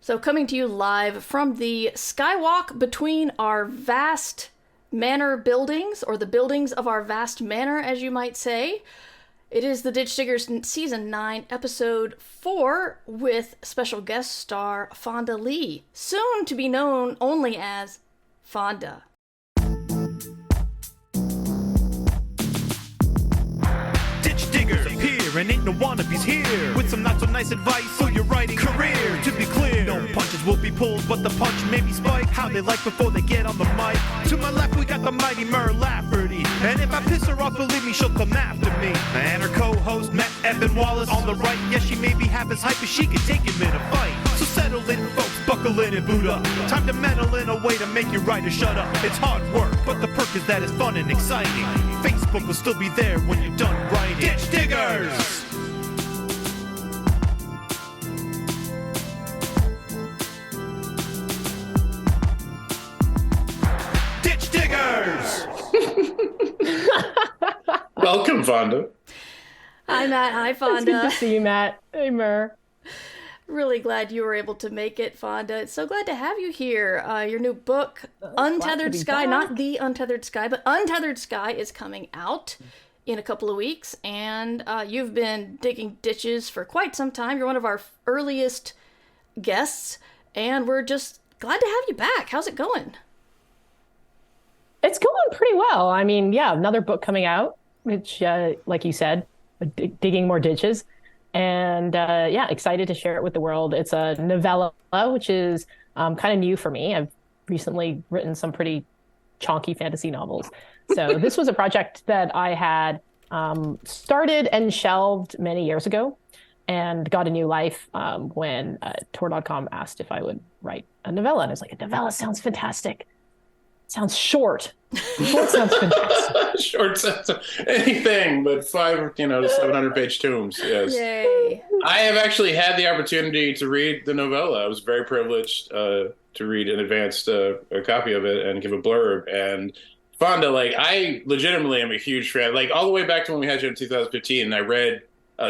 So coming to you live from the skywalk between our vast manor buildings, or the buildings of our vast manor, as you might say. It is the Ditch Diggers Season 9, Episode 4, with special guest star Fonda Lee, soon to be known only as Fonda. Ditch diggers appear and ain't no wannabes here with some not so nice advice for your writing career. To be clear, no punches will be pulled, but the punch may be spiked how they like before they get on the mic. To my left we got the mighty Mer Lafferty, and if I piss her off, believe me, she'll come after me. And her co-host Matt Evan Wallace on the right. Yes, she may be half as hype as she can take him in a fight. So settle in, folks, buckle in and boot up. Time to meddle in a way to make your writer shut up. It's hard work, but the perk is that it's fun and exciting. Facebook will still be there when you're done writing. Ditch Diggers! Ditch Diggers! Welcome, Fonda. Hi, Matt. Hi, Fonda. It's good to see you, Matt. Hey, Mer. Really glad you were able to make it, Fonda. It's so glad to have you here. Your new book, Untethered Sky, not The Untethered Sky, but Untethered Sky, is coming out in a couple of weeks. And you've been digging ditches for quite some time. You're one of our earliest guests, and we're just glad to have you back. How's it going? It's going pretty well. I mean, yeah, another book coming out, which, like you said, digging more ditches. And yeah, excited to share it with the world. It's a novella, which is kind of new for me. I've recently written some pretty chonky fantasy novels. So this was a project that I had started and shelved many years ago, and got a new life when Tor.com asked if I would write a novella. And I was like, a novella sounds fantastic. Sounds short. Short sounds fantastic. Short sounds anything but 500 to 700-page tomes. Yes. Yay. I have actually had the opportunity to read the novella. I was very privileged to read in advance a copy of it and give a blurb. And Fonda, like, I legitimately am a huge fan. Like, all the way back to when we had you in 2015, and I read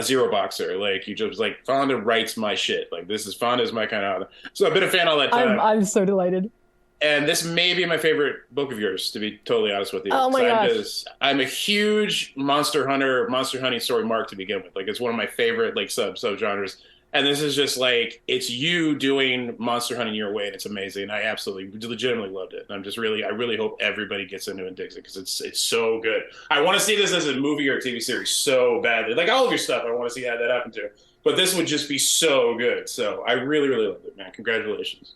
Zero Boxer. Like, you just was like, Fonda writes my shit. Like, Fonda's my kind of author. So I've been a fan all that time. I'm so delighted. And this may be my favorite book of yours, to be totally honest with you. Oh my gosh. I'm a huge monster hunting story mark to begin with. Like, it's one of my favorite like sub-genres. And this is just like, it's you doing monster hunting your way, and it's amazing. I absolutely, legitimately loved it. And I really hope everybody gets into it and digs it, because it's so good. I want to see this as a movie or a TV series so badly. Like all of your stuff, I want to see how that happen too. But this would just be so good. So I really, really loved it, man. Congratulations.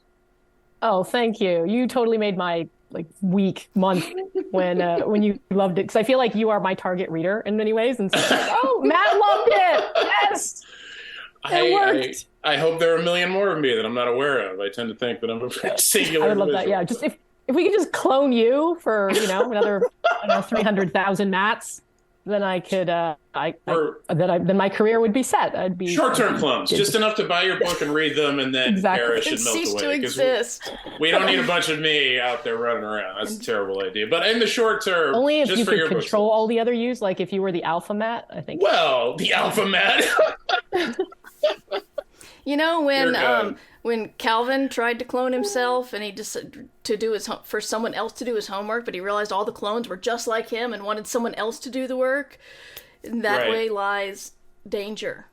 Oh, thank you. You totally made my week, month when you loved it. Because I feel like you are my target reader in many ways. And so it's like, oh, Matt loved it. Yes. It worked. I hope there are a million more of me that I'm not aware of. I tend to think that I'm a singular I would love individual. that. Yeah. Just if we could just clone you for, another 300,000 Matts, then I could, then my career would be set. I'd be short-term clones, just enough to buy your book and read them, and then perish and melt cease away. to exist. We don't need a bunch of me out there running around. That's a terrible idea. But in the short term, only if just you for could your control all the other yous, like if you were the alpha Matt, I think. Well, the alpha Matt. When Calvin tried to clone himself, and he just for someone else to do his homework, but he realized all the clones were just like him and wanted someone else to do the work. That way lies danger.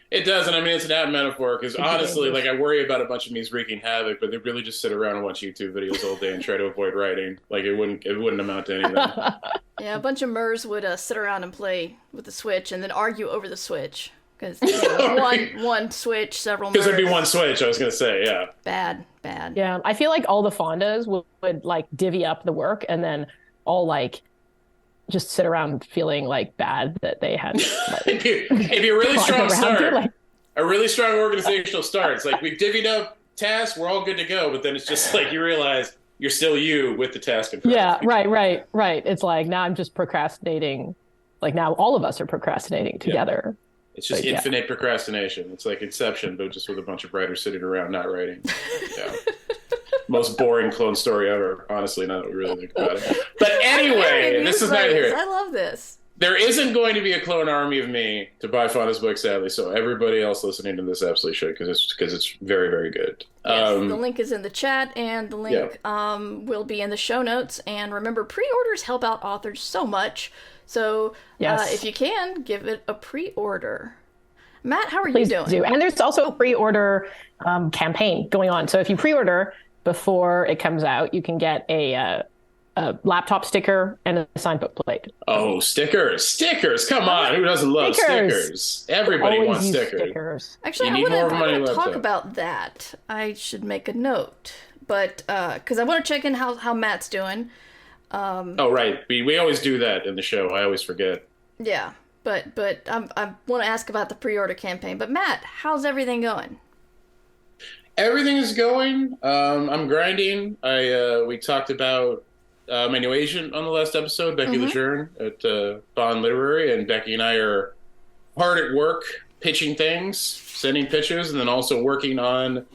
It does, and I mean, it's an apt metaphor, because honestly, like, I worry about a bunch of me's wreaking havoc, but they really just sit around and watch YouTube videos all day and try to avoid writing. Like, it wouldn't amount to anything. Yeah, a bunch of Mers would sit around and play with the Switch and then argue over the Switch. Because one Switch, several Mers. Because there'd be one Switch, I was going to say, yeah. Bad. Yeah, I feel like all the Fondas would like divvy up the work and then all like just sit around feeling like bad that they had. Like, it'd be a really strong start. A really strong organizational start. It's like, we've divvied up tasks, we're all good to go, but then it's just like you realize you're still you with the task in front of you. Right. It's like, now I'm just procrastinating. Like, now all of us are procrastinating together. Yeah. It's just infinite procrastination. It's like Inception, but just with a bunch of writers sitting around not writing. Yeah. Most boring clone story ever, honestly, now that we really think about it. But anyway, this is neither here. I love this. There isn't going to be a clone army of me to buy Fonda's book, sadly. So everybody else listening to this absolutely should, because it's very, very good. Yes, the link is in the chat, and the link will be in the show notes. And remember, pre-orders help out authors so much. So if you can, give it a pre-order. Matt, how are you doing? Do. And there's also a pre-order campaign going on. So if you pre-order before it comes out, you can get a laptop sticker and a signed book plate. Oh, stickers! Come on, who doesn't love stickers? Everybody wants stickers. Actually, I want to talk about that. I should make a note, but because I want to check in how Matt's doing. Oh, right. We always do that in the show. I always forget. Yeah, but I want to ask about the pre-order campaign. But Matt, how's everything going? Everything is going. I'm grinding. We talked about my new agent on the last episode, Becky Lejeune at Bond Literary, and Becky and I are hard at work pitching things, sending pitches, and then also working on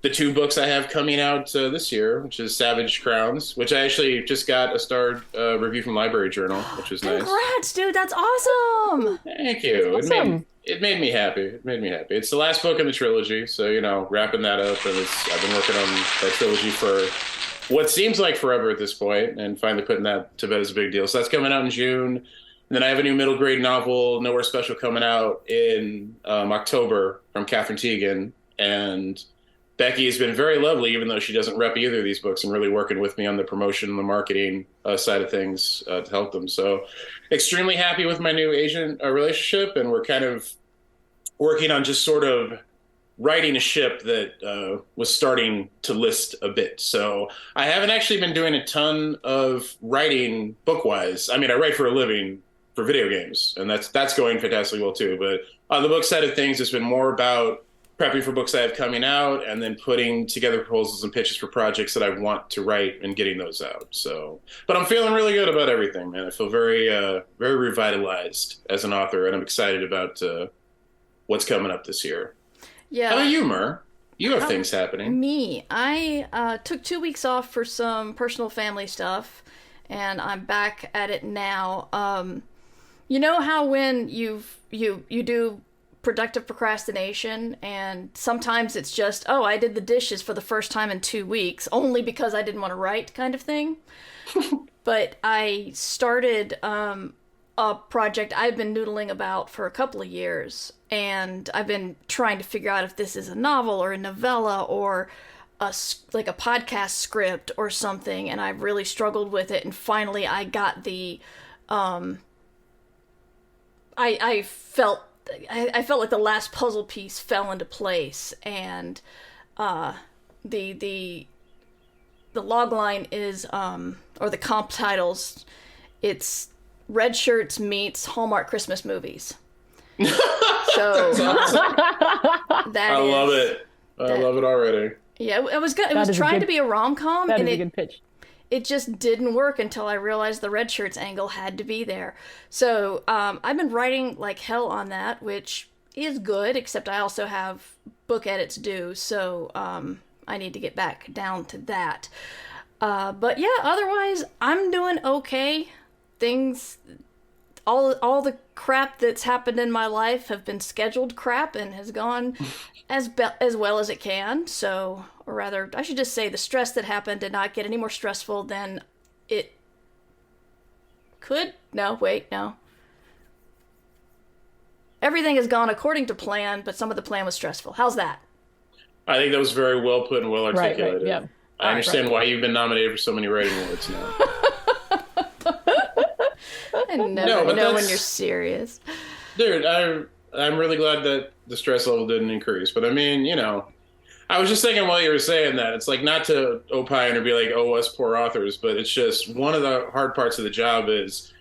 the 2 books I have coming out this year, which is Savage Crowns, which I actually just got a starred review from Library Journal, which is nice. Congrats, dude! That's awesome. Thank you. Awesome. It made me happy. It's the last book in the trilogy, so wrapping that up, and I've been working on that trilogy for what seems like forever at this point, and finally putting that to bed is a big deal. So that's coming out in June. And then I have a new middle grade novel, Nowhere Special, coming out in October from Catherine Teagan. And Becky has been very lovely, even though she doesn't rep either of these books, and really working with me on the promotion and the marketing side of things to help them. So extremely happy with my new agent relationship, and we're kind of working on just sort of writing a ship that was starting to list a bit. So I haven't actually been doing a ton of writing book-wise. I mean, I write for a living for video games, and that's going fantastically well too. But on the book side of things, it's been more about prepping for books I have coming out, and then putting together proposals and pitches for projects that I want to write and getting those out. So, but I'm feeling really good about everything, man. I feel very, very revitalized as an author, and I'm excited about what's coming up this year. Yeah. How about you, Mer? You have things happening. Me. I took 2 weeks off for some personal family stuff, and I'm back at it now. You know how when you do productive procrastination, and sometimes it's just, oh, I did the dishes for the first time in 2 weeks, only because I didn't want to write, kind of thing. But I started a project I've been noodling about for a couple of years, and I've been trying to figure out if this is a novel or a novella or like a podcast script or something, and I've really struggled with it, and finally I got the I felt like the last puzzle piece fell into place, and the log line is or the comp titles, it's Red Shirts meets Hallmark Christmas movies. So I love it. I love it already. Yeah, it was good. It was trying to be a rom-com, and a good pitch. It just didn't work until I realized the Red Shirts angle had to be there. So I've been writing like hell on that, which is good, except I also have book edits due, so I need to get back down to that. But yeah, otherwise, I'm doing okay. Things, all the crap that's happened in my life have been scheduled crap and has gone as well as it can. So, or rather, I should just say the stress that happened did not get any more stressful than it could. No, wait, no. Everything has gone according to plan, but some of the plan was stressful. How's that? I think that was very well put and well articulated. Right, yeah. I understand why you've been nominated for so many writing awards now. I never know when you're serious. Dude, I'm really glad that the stress level didn't increase. But I mean, I was just thinking while you were saying that, it's like not to opine or be like, oh, us poor authors, but it's just one of the hard parts of the job is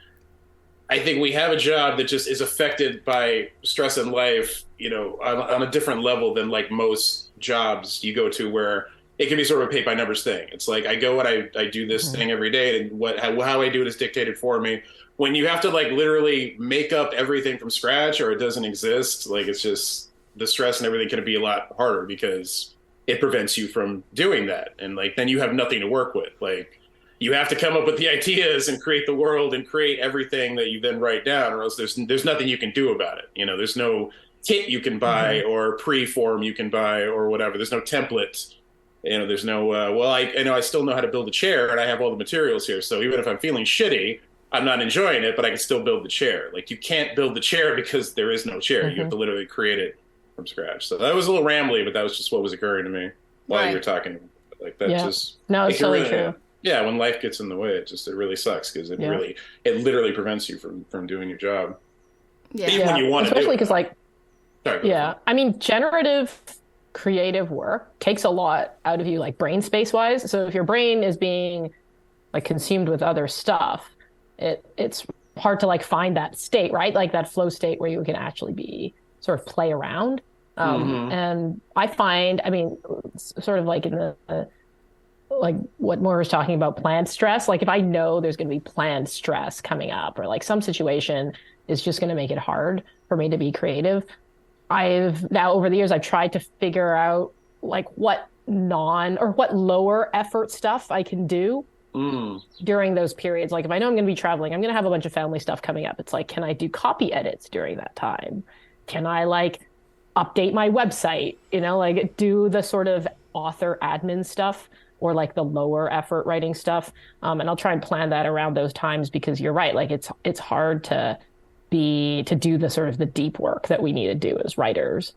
I think we have a job that just is affected by stress in life, on a different level than like most jobs you go to where it can be sort of a paint by numbers thing. It's like I go and I do this thing every day, and how I do it is dictated for me. When you have to like literally make up everything from scratch or it doesn't exist, like it's just the stress and everything can be a lot harder because it prevents you from doing that. And like then you have nothing to work with. Like you have to come up with the ideas and create the world and create everything that you then write down, or else there's nothing you can do about it. There's no kit you can buy or pre-form you can buy or whatever. There's no template. There's no, I still know how to build a chair and I have all the materials here. So even if I'm feeling shitty, I'm not enjoying it, but I can still build the chair. Like, you can't build the chair because there is no chair. You have to literally create it from scratch. So that was a little rambly, but that was just what was occurring to me while you were talking. Like, that just... No, it's totally true. Yeah, when life gets in the way, it really sucks, because it literally prevents you from doing your job. Yeah. Even when you want to do it. Especially because, like... Sorry, I mean, generative creative work takes a lot out of you, like brain space wise. So if your brain is being like consumed with other stuff, it's hard to like find that state, right? Like that flow state where you can actually be sort of play around. And I find, I mean, sort of like in the like what Moore was talking about, planned stress. Like if I know there's going to be planned stress coming up, or like some situation is just going to make it hard for me to be creative, I've now over the years, I've tried to figure out like what lower effort stuff I can do during those periods. Like if I know I'm going to be traveling, I'm going to have a bunch of family stuff coming up. It's like, can I do copy edits during that time? Can I like update my website, like do the sort of author admin stuff, or like the lower effort writing stuff. And I'll try and plan that around those times, because you're right. Like it's hard to do the sort of the deep work that we need to do as writers.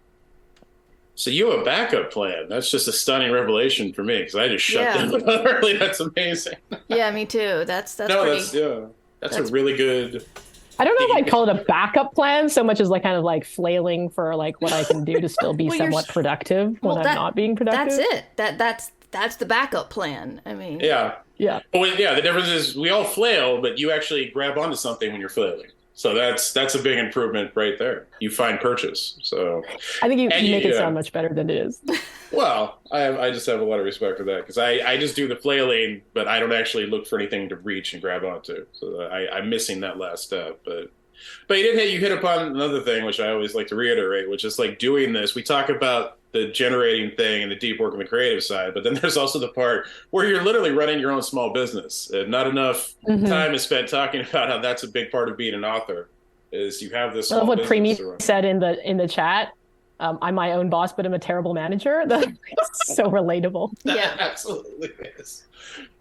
So you have a backup plan. That's just a stunning revelation for me, because I just shut down early. That's amazing. Yeah, me too. That's a really good. I don't know if I'd call it a backup plan so much as like kind of like flailing for like what I can do to still be somewhat productive when I'm not being productive. That's it. That's the backup plan. I mean, yeah. Well, the difference is we all flail, but you actually grab onto something when you're flailing. So that's a big improvement right there. You find purchase. So I think you make it sound much better than it is. Well, I just have a lot of respect for that, because I just do the flailing, but I don't actually look for anything to reach and grab onto. So I'm missing that last step. But you hit upon another thing, which I always like to reiterate, which is like doing this. We talk about the generating thing and the deep work on the creative side, but then there's also the part where you're literally running your own small business. And not enough time is spent talking about how that's a big part of being an author, is you have this. I love what Preemi said in the chat. I'm my own boss, but I'm a terrible manager. That's so relatable. Yeah, absolutely is.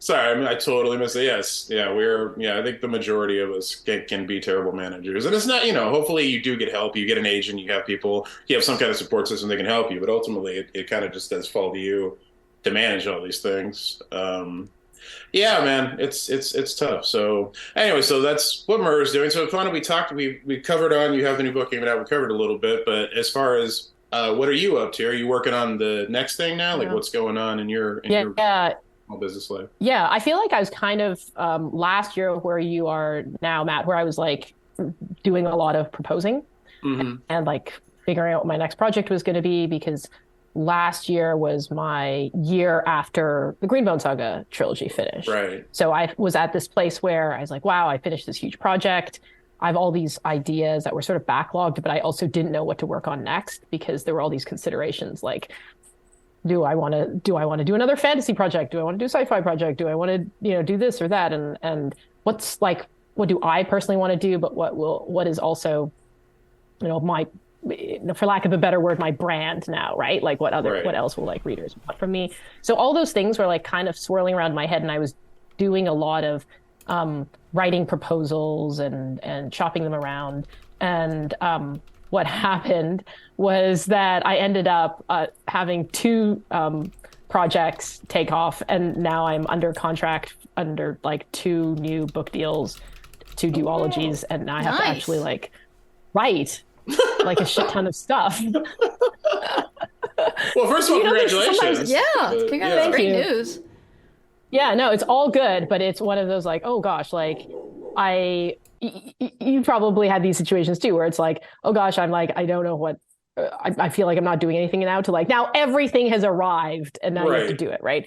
Sorry, I totally missed it. Yes, I think the majority of us can be terrible managers, and it's not. Hopefully you do get help. You get an agent. You have people. You have some kind of support system that can help you. But ultimately, it kind of just does fall to you to manage all these things. Yeah, man, it's tough. So anyway, so that's what Murr's doing. So Fonda, we covered on, you have the new book coming out. We covered a little bit, but as far as what are you up to? Are you working on the next thing now? Like what's going on in your business life? Yeah, I feel like I was kind of last year where you are now, Matt, where I was like doing a lot of proposing and like figuring out what my next project was going to be, because last year was my year after the Greenbone Saga trilogy finished. Right. So I was at this place where I was like, wow, I finished this huge project. I have all these ideas that were sort of backlogged, but I also didn't know what to work on next, because there were all these considerations like, do I want to do another fantasy project? Do I want to do a sci-fi project? Do I want to, do this or that? And what's like, what do I personally want to do? But what is also, my, for lack of a better word, my brand now, right? Like what else will like readers want from me? So all those things were like kind of swirling around my head, and I was doing a lot of writing proposals and shopping them around. And what happened was that I ended up having two projects take off, and now I'm under contract under like 2 new book deals, 2 duologies, and now I have to actually like write like a shit ton of stuff. Well, first of all, congratulations. Congratulations. Great news. Yeah, no, it's all good, but it's one of those like, oh gosh, like you probably had these situations too, where it's like, oh gosh, I'm like, I don't know what, I feel like I'm not doing anything now, to like, now everything has arrived and now you have to do it, right?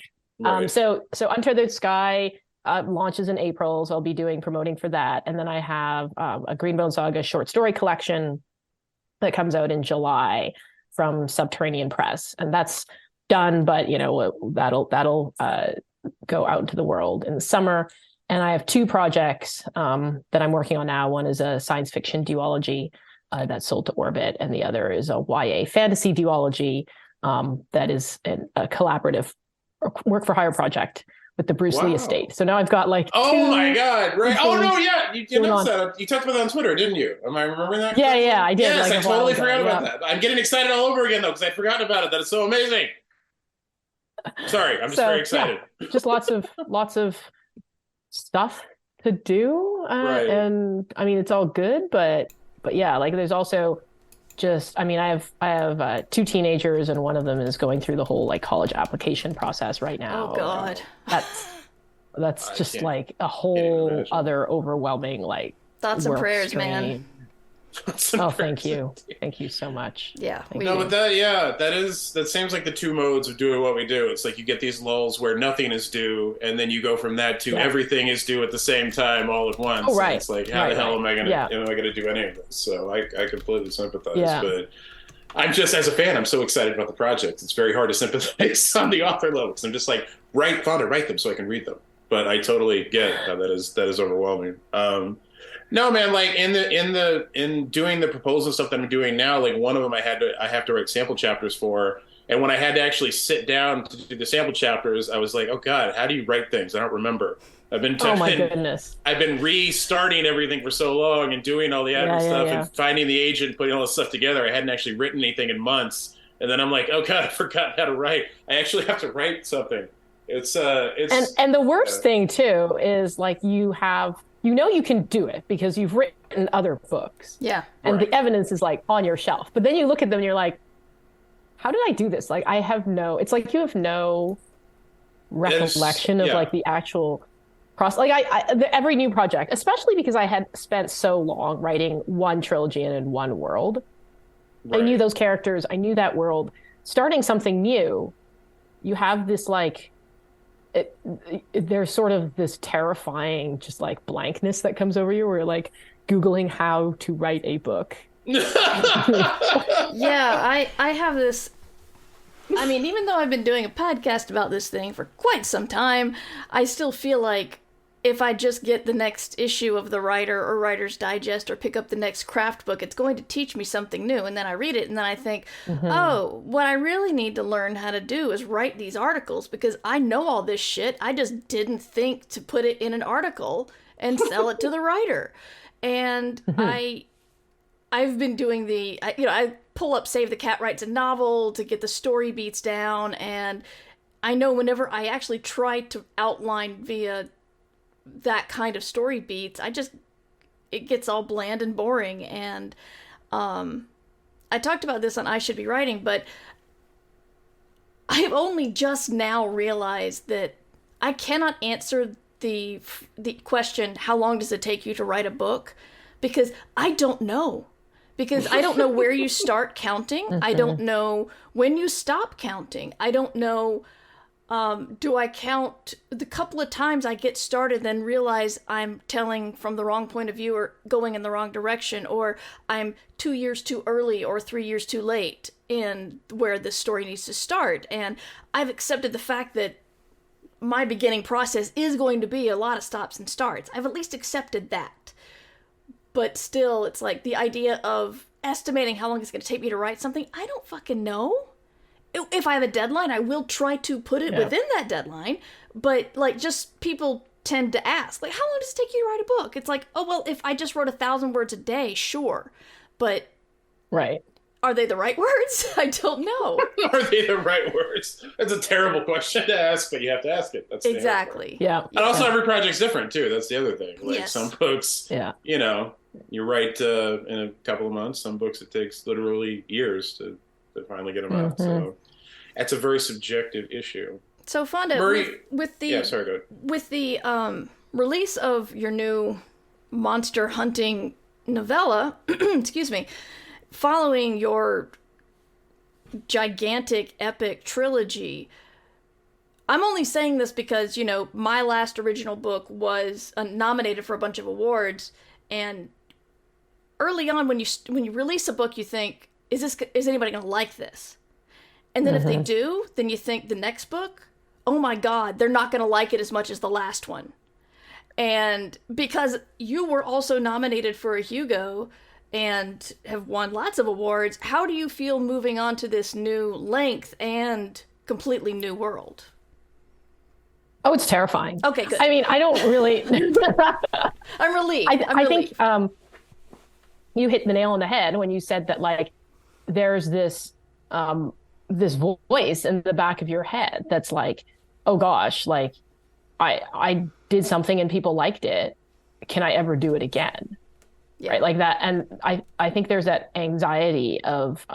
So Untethered Sky launches in April, so I'll be promoting for that. And then I have a Greenbone Saga short story collection that comes out in July from Subterranean Press, and that's done. But that'll go out into the world in the summer. And I have two projects that I'm working on now. One is a science fiction duology that's sold to Orbit, and the other is a YA fantasy duology that is a collaborative work for hire project with the Bruce Lee estate. So now I've got like oh my god, right? Oh no, yeah, you announced that. You talked about that on Twitter, didn't you? Am I remembering that? Yeah, I did. Yes, like I totally forgot about that. I'm getting excited all over again though because I'd forgotten about it. That is so amazing. Sorry, I'm just very excited. Yeah, just lots of stuff to do, and I mean it's all good, but yeah, like there's also just, I mean, I have two teenagers, and one of them is going through the whole like college application process right now. Oh God, that's just like a whole other overwhelming like thoughts and prayers, man. Thank you so much. Yeah, but that seems like the two modes of doing what we do. It's like you get these lulls where nothing is due, and then you go from that to everything is due at the same time all at once. Oh, right. And it's like how the hell am I gonna do any of this? So I completely sympathize. Yeah. But I'm just, as a fan, I'm so excited about the project. It's very hard to sympathize on the author level because I'm just like, write them so I can read them. But I totally get how that is overwhelming. No, man, like in doing the proposal stuff that I'm doing now, like one of them I have to write sample chapters for. And when I had to actually sit down to do the sample chapters, I was like, oh God, how do you write things? I don't remember. Goodness. I've been restarting everything for so long and doing all the admin stuff and finding the agent, putting all this stuff together. I hadn't actually written anything in months. And then I'm like, oh God, I forgot how to write. I actually have to write something. It's and the worst thing too is like you can do it because you've written other books. Yeah. And the evidence is like on your shelf. But then you look at them and you're like, how did I do this? Like it's like you have no recollection of like the actual process. Like every new project, especially because I had spent so long writing one trilogy and in one world. Right. I knew those characters. I knew that world. Starting something new, you have this like, there's sort of this terrifying just like blankness that comes over you where you're like Googling how to write a book. Yeah, I have this, I mean, even though I've been doing a podcast about this thing for quite some time, I still feel like if I just get the next issue of The Writer or Writer's Digest or pick up the next craft book, it's going to teach me something new. And then I read it and then I think, oh, what I really need to learn how to do is write these articles because I know all this shit. I just didn't think to put it in an article and sell it to the writer. And I've been doing I pull up Save the Cat Writes a Novel to get the story beats down. And I know whenever I actually try to outline via that kind of story beats, it gets all bland and boring. And I talked about this on I Should Be Writing, but I have only just now realized that I cannot answer the question, how long does it take you to write a book? Because I don't know. Because I don't know where you start counting. I don't know when you stop counting. I don't know, do I count the couple of times I get started then realize I'm telling from the wrong point of view or going in the wrong direction, or I'm 2 years too early or 3 years too late in where the story needs to start. And I've accepted the fact that my beginning process is going to be a lot of stops and starts. I've at least accepted that. But still, it's like the idea of estimating how long it's going to take me to write something, I don't fucking know. If I have a deadline, I will try to put it within that deadline. But, like, just people tend to ask, like, how long does it take you to write a book? It's like, oh, well, if I just wrote 1,000 words a day, sure. But are they the right words? I don't know. Are they the right words? That's a terrible question to ask, but you have to ask it. That's exactly. Yeah. And also every project's different, too. That's the other thing. Like, some books, you know, you write in a couple of months. Some books it takes literally years to finally get them out. So that's a very subjective issue. So Fonda, with the release of your new monster hunting novella, excuse me, following your gigantic epic trilogy, I'm only saying this because, you know, my last original book was nominated for a bunch of awards, and early on when you release a book, you think, is anybody going to like this? And then if they do, then you think the next book, oh my God, they're not going to like it as much as the last one. And because you were also nominated for a Hugo and have won lots of awards, how do you feel moving on to this new length and completely new world? Oh, it's terrifying. Okay, good. I mean, I don't really. I'm relieved. I think you hit the nail on the head when you said that, like, there's this this voice in the back of your head that's like, oh gosh, like I did something and people liked it. Can I ever do it again? Yeah. Right, like that. And I think there's that anxiety of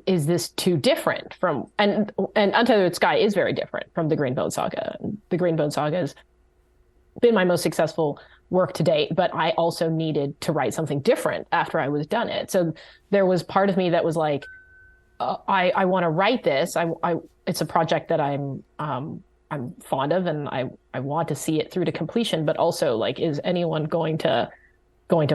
is this too different from, and Untethered Sky is very different from the Greenbone Saga. The Greenbone Saga has been my most successful work to date, but I also needed to write something different after I was done it. So there was part of me that was like, I want to write this. It's a project that I'm fond of, and I want to see it through to completion, but also, like, is anyone going to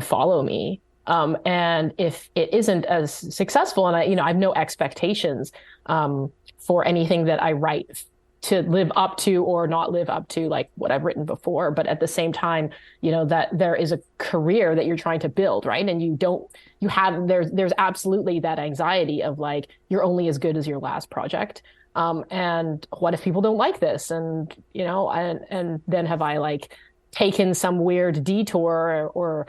follow me? And if it isn't as successful, and I have no expectations for anything that I write to live up to or not live up to, like what I've written before. But at the same time, that there is a career that you're trying to build, right? And there's absolutely that anxiety of, like, you're only as good as your last project. And what if people don't like this? And and then have I, like, taken some weird detour or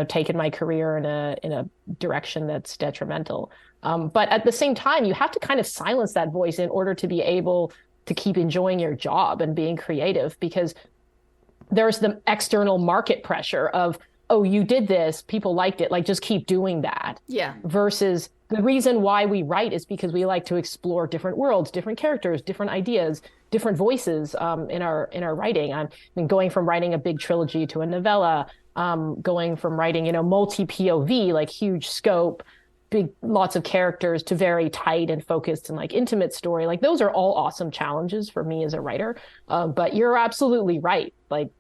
taken my career in a direction that's detrimental. But at the same time, you have to kind of silence that voice in order to be able to keep enjoying your job and being creative, because there's the external market pressure of, oh, you did this, people liked it, like, just keep doing that. Yeah. Versus the reason why we write is because we like to explore different worlds, different characters, different ideas, different voices in our writing. I mean, going from writing a big trilogy to a novella, going from writing, multi POV, like huge scope, big, lots of characters, to very tight and focused and, like, intimate story. Like, those are all awesome challenges for me as a writer. But you're absolutely right. Like,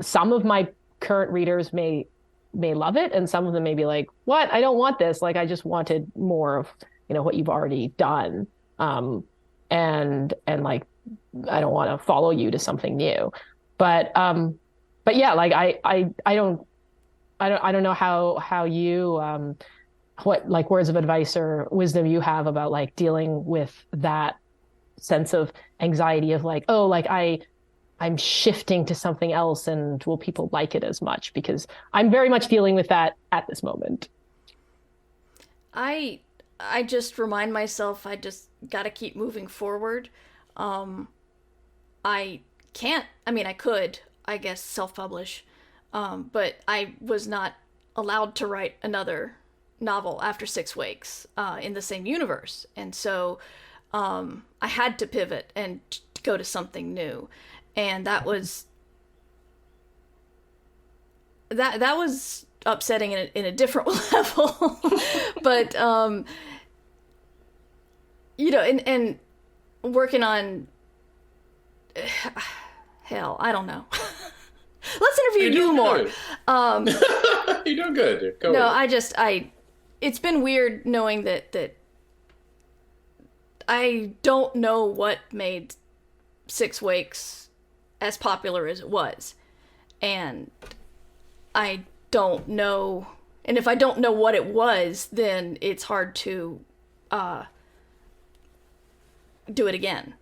some of my current readers may love it, and some of them may be like, what? I don't want this. Like, I just wanted more of, what you've already done. And like, I don't want to follow you to something new. But yeah, like, I don't know how you, what, like, words of advice or wisdom you have about, like, dealing with that sense of anxiety of, like, oh, like, I'm shifting to something else, and will people like it as much? Because I'm very much dealing with that at this moment. I just remind myself I just got to keep moving forward. I can't, I could, I guess, self-publish, but I was not allowed to write another novel after 6 weeks in the same universe. And so I had to pivot and go to something new. And that was upsetting in a different level. But and working on hell, I don't know. Let's interview you more. You're doing good, dude. Go no, ahead. It's been weird knowing that I don't know what made 6 Weeks as popular as it was. And I don't know, and if I don't know what it was, then it's hard to do it again.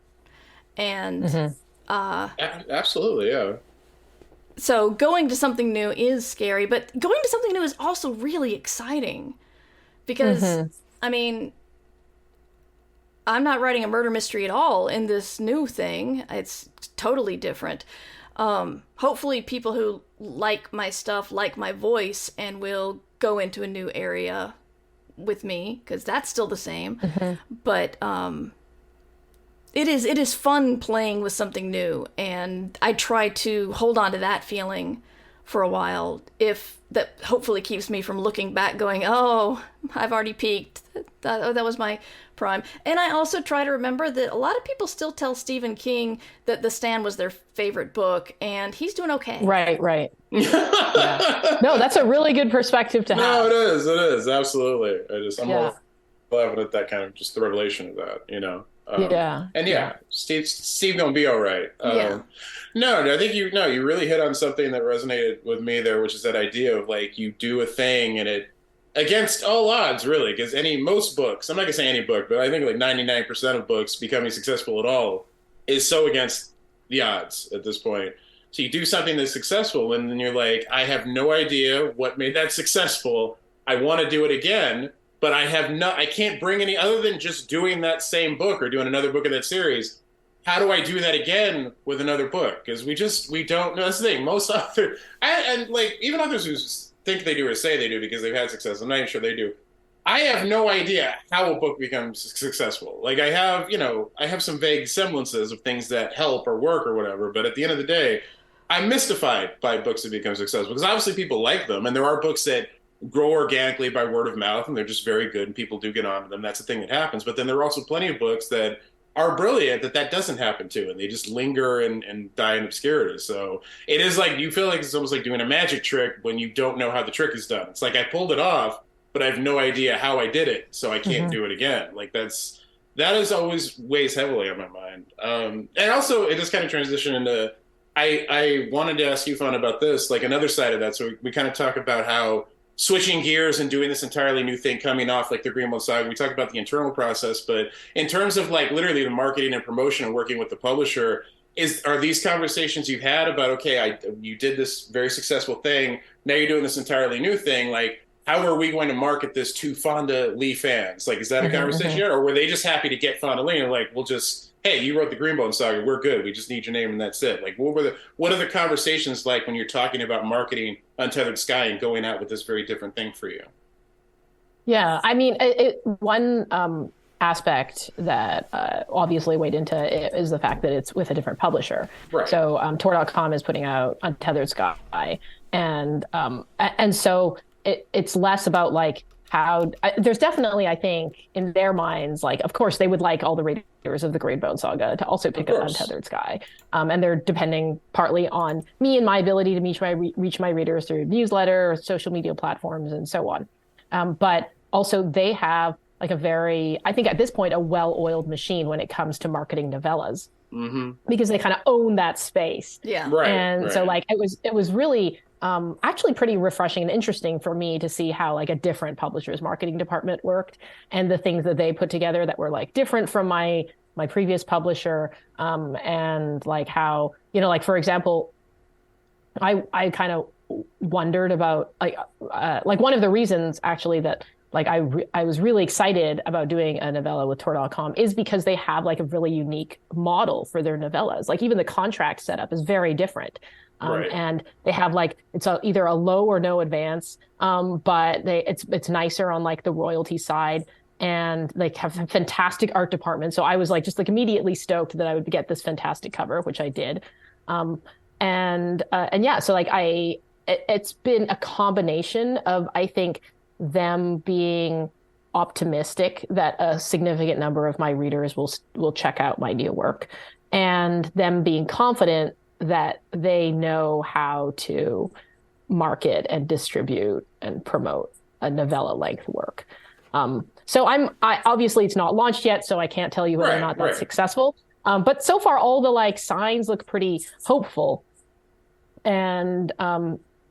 And absolutely, yeah. So going to something new is scary, but going to something new is also really exciting. Because, I'm not writing a murder mystery at all in this new thing. It's totally different. Hopefully people who like my stuff, like my voice, and will go into a new area with me, because that's still the same. But it is fun playing with something new, and I try to hold on to that feeling for a while, if that hopefully keeps me from looking back going, oh, I've already peaked. That was my prime. And I also try to remember that a lot of people still tell Stephen King that The Stand was their favorite book, and he's doing okay. Right. Yeah. No, that's a really good perspective to have. No, it is, absolutely. I'm more laughing at that kind of just the revelation of that, And Steve gonna be all right. No, I think you really hit on something that resonated with me there, which is that idea of like you do a thing and it against all odds, really, because most books, I'm not gonna say any book, but I think like 99% of books becoming successful at all is so against the odds at this point. So you do something that's successful, and then you're like, I have no idea what made that successful. I want to do it again, but I can't bring any other than just doing that same book or doing another book in that series. How do I do that again with another book? Because we don't know. That's the thing. Most authors, and like even authors who think they do or say they do because they've had success, I'm not even sure they do. I have no idea how a book becomes successful. Like I have some vague semblances of things that help or work or whatever, but at the end of the day, I'm mystified by books that become successful because obviously people like them, and there are books that grow organically by word of mouth, and they're just very good, and people do get onto them. That's the thing that happens. But then there are also plenty of books that are brilliant that doesn't happen to, and they just linger and die in obscurity. So it is like you feel like it's almost like doing a magic trick when you don't know how the trick is done. It's like I pulled it off, but I have no idea how I did it, so I can't do it again. Like that is always weighs heavily on my mind. And also it just kind of transitioned into I wanted to ask you, Fonda, about this, like another side of that. So we kind of talk about how switching gears and doing this entirely new thing coming off like the Greenbow Saga. We talk about the internal process, but in terms of like literally the marketing and promotion and working with the publisher, are these conversations you've had about, okay, you did this very successful thing, now you're doing this entirely new thing, like how are we going to market this to Fonda Lee fans? Like, is that a conversation yet? Or were they just happy to get Fonda Lee and like, hey, you wrote the Greenbow Saga, we're good, we just need your name and that's it. Like, what are the conversations like when you're talking about marketing Untethered Sky and going out with this very different thing for you? Yeah, I mean, one aspect that obviously weighed into it is the fact that it's with a different publisher. Right. So Tor.com is putting out Untethered Sky, and so it's less about like how there's definitely, I think, in their minds, like, of course, they would like all the readers of the Greenbow Saga to also pick up Untethered Sky. And they're depending partly on me and my ability to reach my readers through newsletter, social media platforms, and so on. But also they have like I think at this point, a well-oiled machine when it comes to marketing novellas, because they kind of own that space. Yeah. Right. And so like it was really actually pretty refreshing and interesting for me to see how like a different publisher's marketing department worked and the things that they put together that were like different from my previous publisher, and like how, like for example, I kind of wondered about like one of the reasons actually that like I was really excited about doing a novella with Tor.com is because they have like a really unique model for their novellas. Like even the contract setup is very different. Right. And they have like it's either a low or no advance, but it's nicer on like the royalty side, and like have a fantastic art department. So I was like just like immediately stoked that I would get this fantastic cover, which I did, and yeah, so like it's been a combination of, I think, them being optimistic that a significant number of my readers will check out my new work, and them being confident that they know how to market and distribute and promote a novella length work. So I obviously it's not launched yet, so I can't tell you whether or not that's successful. But so far all the like signs look pretty hopeful. And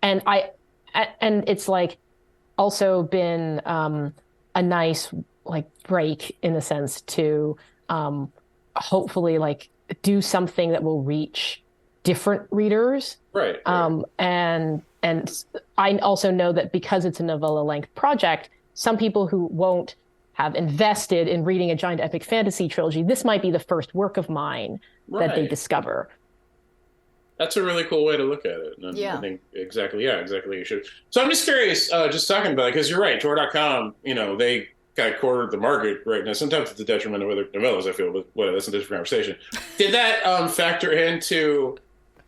it's like also been a nice like break in a sense to hopefully like do something that will reach different readers. Right. And I also know that because it's a novella length project, some people who won't have invested in reading a giant epic fantasy trilogy, this might be the first work of mine that they discover. That's a really cool way to look at it. And I think exactly you should. So I'm just curious, just talking about it, because you're right, Tor.com, they kind of cornered the market right now. Sometimes it's the detriment of other novellas, I feel, but whatever, that's a different conversation. Did that factor into,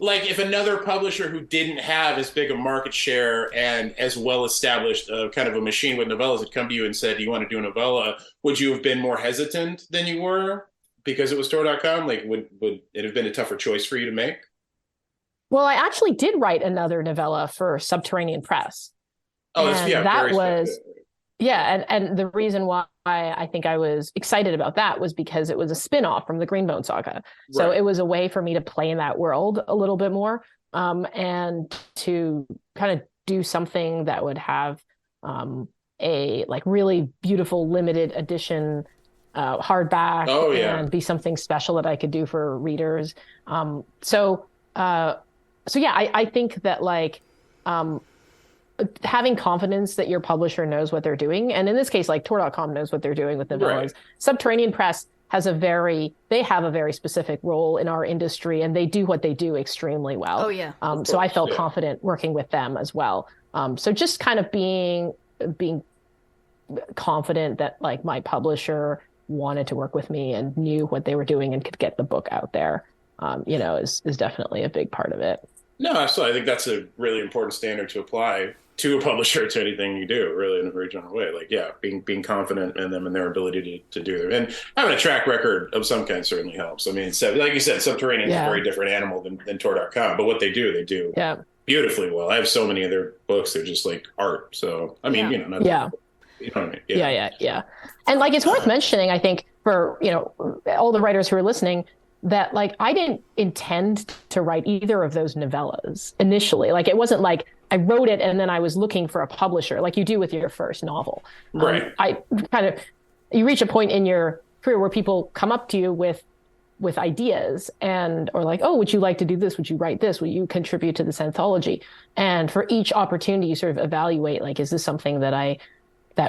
like, if another publisher who didn't have as big a market share and as well established kind of a machine with novellas had come to you and said, do you want to do a novella, would you have been more hesitant than you were because it was Tor.com? Like, would it have been a tougher choice for you to make? Well, I actually did write another novella for Subterranean Press. Oh, and that was Yeah, and the reason why I think I was excited about that was because it was a spin-off from the Greenbone saga. So Right. it was a way for me to play in that world a little bit more, and to kind of do something that would have a like really beautiful limited edition hardback Oh yeah. and be something special that I could do for readers. So so yeah, I think that like having confidence that your publisher knows what they're doing. And in this case, like Tor.com knows what they're doing with novellas. Right. Subterranean Press they have a very specific role in our industry, and they do what they do extremely well. Oh yeah. So I felt yeah. confident working with them as well. So just kind of being confident that like my publisher wanted to work with me and knew what they were doing and could get the book out there, is definitely a big part of it. No, absolutely. I think that's a really important standard to apply to a publisher, to anything you do, really, in a very general way. Like, yeah, being confident in them and their ability to do it. And having a track record of some kind certainly helps. I mean, so, like you said, Subterranean is a very different animal than Tor.com, but what they do beautifully well. I have so many of their books; they're just like art. So, I mean, you know, you know what I mean? Yeah. And like, it's worth mentioning, I think, for, all the writers who are listening, that like I didn't intend to write either of those novellas initially. Like, it wasn't like I wrote it and then I was looking for a publisher like you do with your first novel. Right. You reach a point in your career where people come up to you with ideas or like, oh, would you like to do this? Would you write this? Will you contribute to this anthology? And for each opportunity, you sort of evaluate, like, is this something that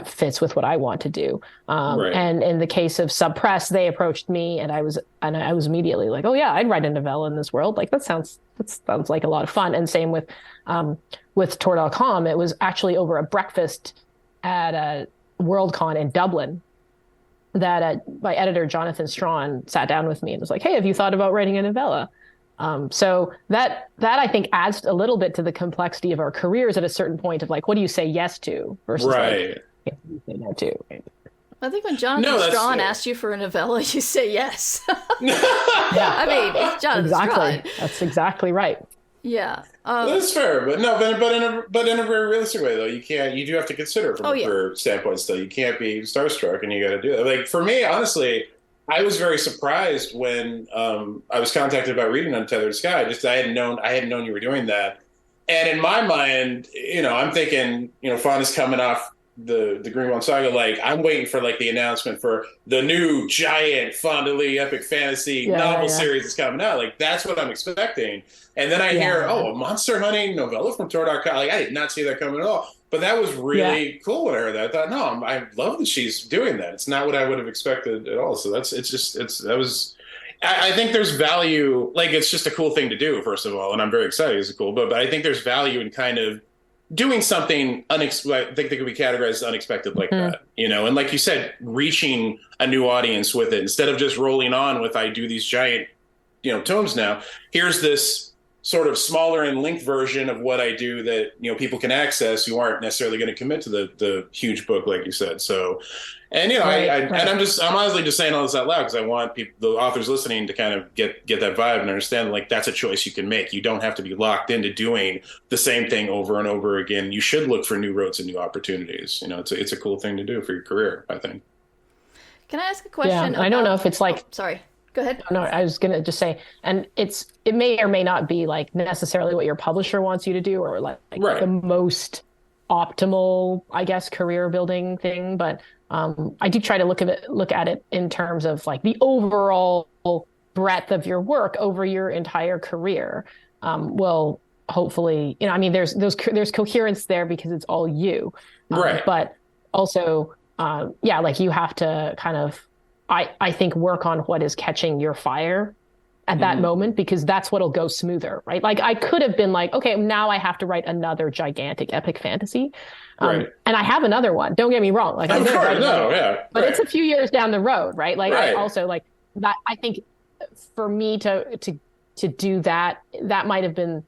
fits with what I want to do? Right. And in the case of Sub Press, they approached me, and I was immediately like, oh yeah, I'd write a novella in this world. Like, that sounds like a lot of fun. And same with Tor.com. It was actually over a breakfast at a Worldcon in Dublin that my editor, Jonathan Strawn, sat down with me and was like, hey, have you thought about writing a novella? So that I think adds a little bit to the complexity of our careers at a certain point of like, what do you say yes to versus like, yeah, you say no to. Right? I think when Jonathan Strawn asked you for a novella, you say yes. Yeah. I mean, it's Jonathan Strawn. That's exactly right. Yeah. That's fair, but in a very realistic way, though, you do have to consider from a career standpoint still. You can't be starstruck, and you got to do it. Like, for me, honestly, I was very surprised when I was contacted about reading Untethered Sky. Just I hadn't known you were doing that, and in my mind, I'm thinking, Fonda's coming off the Greenbone saga. Like, I'm waiting for like the announcement for the new giant Fonda Lee epic fantasy novel series that's coming out. Like, that's what I'm expecting, and then I hear, a monster hunting novella from Tor.com. Like, I did not see that coming at all. But that was really cool when I heard that. I thought, no, I love that she's doing that. It's not what I would have expected at all. So I think there's value. Like, it's just a cool thing to do, first of all, and I'm very excited. It's cool, but I think there's value in kind of doing something unexpected. I think that could be categorized as unexpected like that, and like you said, reaching a new audience with it instead of just rolling on with, I do these giant, tomes now. Here's this sort of smaller and linked version of what I do that, people can access who aren't necessarily going to commit to the huge book, like you said. So, and, and I'm honestly just saying all this out loud because I want the authors listening to kind of get that vibe and understand, like, that's a choice you can make. You don't have to be locked into doing the same thing over and over again. You should look for new roads and new opportunities. It's a cool thing to do for your career, I think. Can I ask a question? Yeah, I don't know if it's like... Oh, sorry. Go ahead. No, I was going to just say, and it may or may not be like necessarily what your publisher wants you to do, or like the most optimal, I guess, career building thing. But I do try to look at it in terms of like the overall breadth of your work over your entire career. Will hopefully, there's coherence there because it's all you, right? But also, like you have to kind of, I think, work on what is catching your fire at that moment, because that's what'll go smoother, right? Like, I could have been like, okay, now I have to write another gigantic epic fantasy. And I have another one. Don't get me wrong. Like, I'm gonna write another, but it's a few years down the road, right? Like, I also like that. I think for me to do that might have been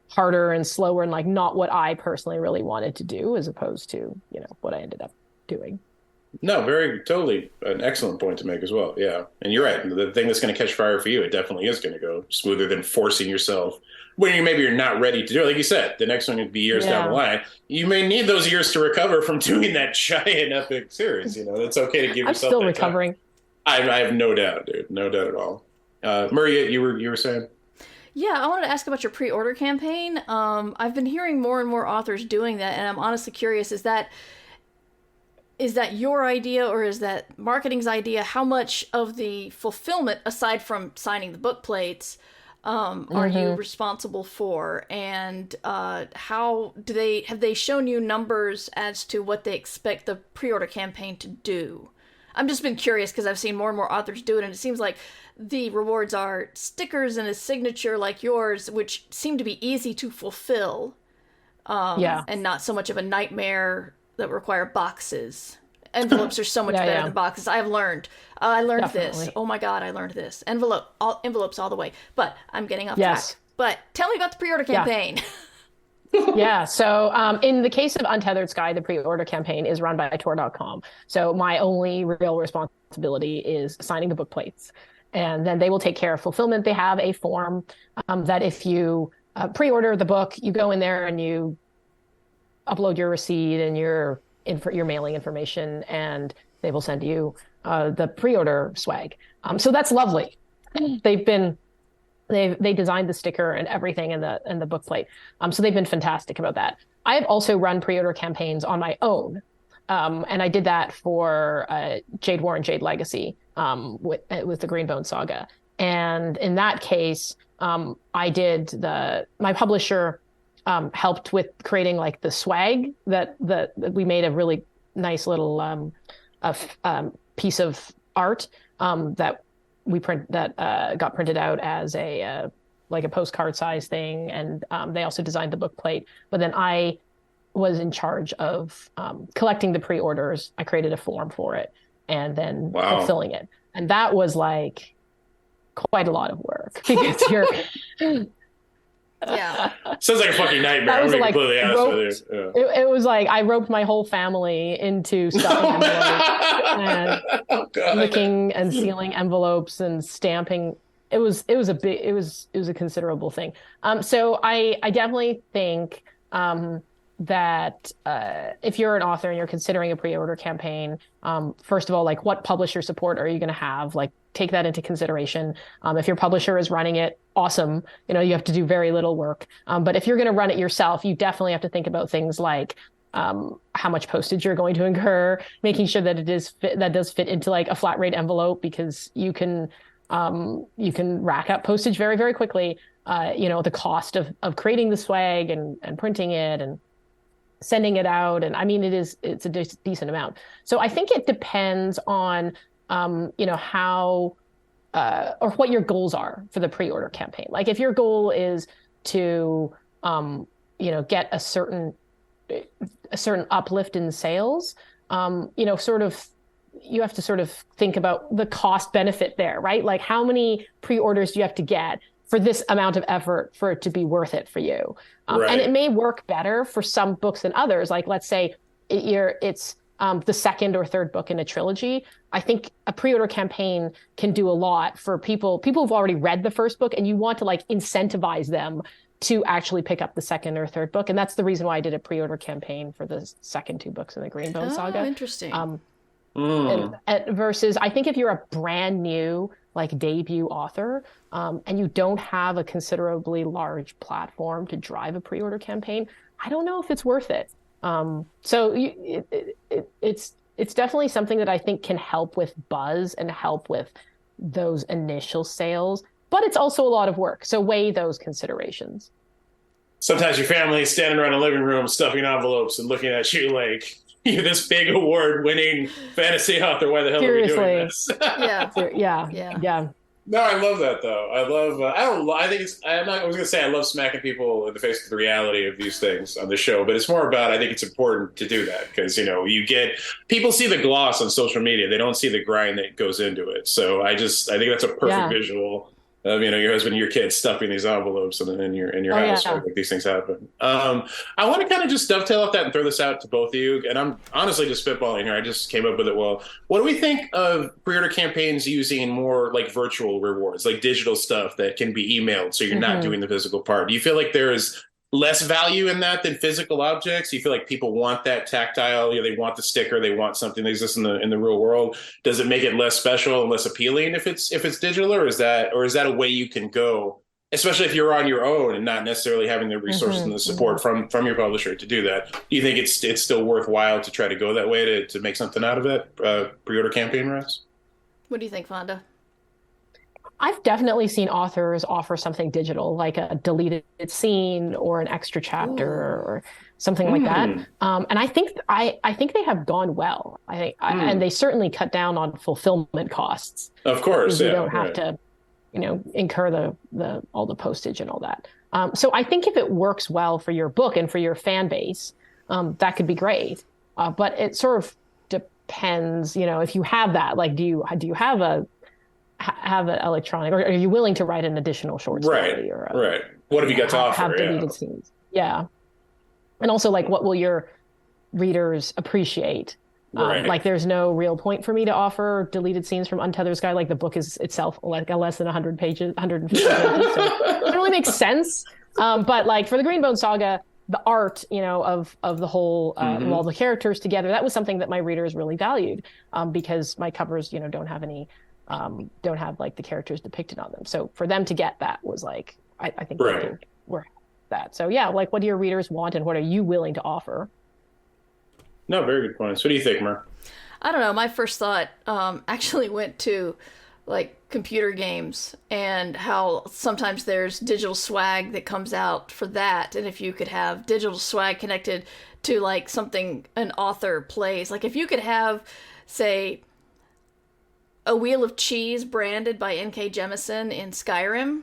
harder and slower and like not what I personally really wanted to do, as opposed to, what I ended up doing. No, very totally an excellent point to make as well. Yeah. And you're right. The thing that's going to catch fire for you, it definitely is going to go smoother than forcing yourself when maybe you're not ready to do it. Like you said, the next one would be years down the line. You may need those years to recover from doing that giant epic series. It's okay to give I'm yourself still that recovering. time. I have no doubt, dude. No doubt at all. Maria, you were saying? Yeah, I wanted to ask about your pre-order campaign. I've been hearing more and more authors doing that, and I'm honestly curious, is that your idea or is that marketing's idea? How much of the fulfillment, aside from signing the book plates, are you responsible for? And how have they shown you numbers as to what they expect the pre-order campaign to do? I've just been curious because I've seen more and more authors do it, and it seems like the rewards are stickers and a signature like yours, which seem to be easy to fulfill, and not so much of a nightmare that require boxes. Envelopes are so much better than boxes. I've learned. I learned Definitely. this. Oh my God, I learned this. Envelopes all the way. But I'm getting off track. But tell me about the pre-order campaign. Yeah. So in the case of Untethered Sky, the pre-order campaign is run by Tor.com. So my only real responsibility is signing the book plates. And then they will take care of fulfillment. They have a form that if you pre-order the book, you go in there and you upload your receipt and your mailing information, and they will send you the pre-order swag. So that's lovely. They designed the sticker and everything and the book plate. So they've been fantastic about that. I have also run pre-order campaigns on my own. And I did that for Jade War and Jade Legacy with the Greenbone Saga. And in that case, my publisher helped with creating like the swag that we made a really nice little piece of art that got printed out as a like a postcard size thing. And they also designed the book plate. But then I was in charge of collecting the pre-orders. I created a form for it and then fulfilling it. And that was like quite a lot of work because you're... Yeah. Sounds like a fucking nightmare. I'm like completely honest with you. It was like I roped my whole family into stuffing envelopes and licking and sealing envelopes and stamping. It was a considerable thing. So I definitely think that if you're an author and you're considering a pre-order campaign, first of all, like what publisher support are you going to have? Like take that into consideration. If your publisher is running it, awesome. You have to do very little work. But if you're going to run it yourself, you definitely have to think about things like how much postage you're going to incur, making sure that that does fit into like a flat rate envelope, because you can rack up postage very, very quickly. The cost of creating the swag and printing it and sending it out. And I mean, it's a decent amount. So I think it depends on, how, or what your goals are for the pre-order campaign. Like if your goal is to, get a certain uplift in sales, you have to sort of think about the cost benefit there, right? Like how many pre-orders do you have to get for this amount of effort for it to be worth it for you? Right. And it may work better for some books than others. Like let's say it's the second or third book in a trilogy. I think a pre-order campaign can do a lot for people who've already read the first book, and you want to like incentivize them to actually pick up the second or third book. And that's the reason why I did a pre-order campaign for the second two books in the Greenbone Saga. Oh, interesting. And versus, I think if you're a brand new like debut author, and you don't have a considerably large platform to drive a pre-order campaign, I don't know if it's worth it. It's definitely something that I think can help with buzz and help with those initial sales, but it's also a lot of work. So weigh those considerations. Sometimes your family is standing around a living room stuffing envelopes and looking at you like, you're this big award-winning fantasy author. Why the hell are we doing this? Yeah. No, I love that though. I love. I think it's. I was gonna say I love smacking people in the face with the reality of these things on the show, but it's more about. I think it's important to do that because you get people see the gloss on social media. They don't see the grind that goes into it. So I think that's a perfect visual Your husband and your kids stuffing these envelopes in your house, yeah. right? Like these things happen. I want to kind of just dovetail off that and throw this out to both of you. And I'm honestly just spitballing here. I just came up with it. Well, what do we think of pre-order campaigns using more like virtual rewards, like digital stuff that can be emailed, so you're not doing the physical part? Do you feel like there is less value in that than physical objects? Do you feel like people want that tactile? They want the sticker, they want something that exists in the real world. Does it make it less special and less appealing if it's digital, or is that a way you can go, especially if you're on your own and not necessarily having the resources and the support from your publisher to do that? Do you think it's still worthwhile to try to go that way to make something out of it? Pre-order campaign routes? What do you think, Fonda? I've definitely seen authors offer something digital, like a deleted scene or an extra chapter or something like that. And I think they have gone well. And they certainly cut down on fulfillment costs. Of course, you don't have to, incur the all the postage and all that. So I think if it works well for your book and for your fan base, that could be great. But it sort of depends, if you have that. Like, do you have an electronic, or are you willing to write an additional short story? Right. What have you got to offer? Have deleted scenes. Yeah. And also, like, what will your readers appreciate? Right. Like, there's no real point for me to offer deleted scenes from Untethered Sky. Like, the book is itself like less than 100 pages, 150 pages. So it doesn't really make sense. But like for the Greenbone Saga, the art, of the whole, all the characters together, that was something that my readers really valued, because my covers, don't have any. Don't have like the characters depicted on them. So for them to get that was like, I think we're that. So yeah, like, what do your readers want and what are you willing to offer? No, very good points. What do you think, Mer? I don't know. My first thought actually went to like computer games and how sometimes there's digital swag that comes out for that. And if you could have digital swag connected to like something an author plays, like if you could have, say, a wheel of cheese branded by N.K. Jemisin in Skyrim.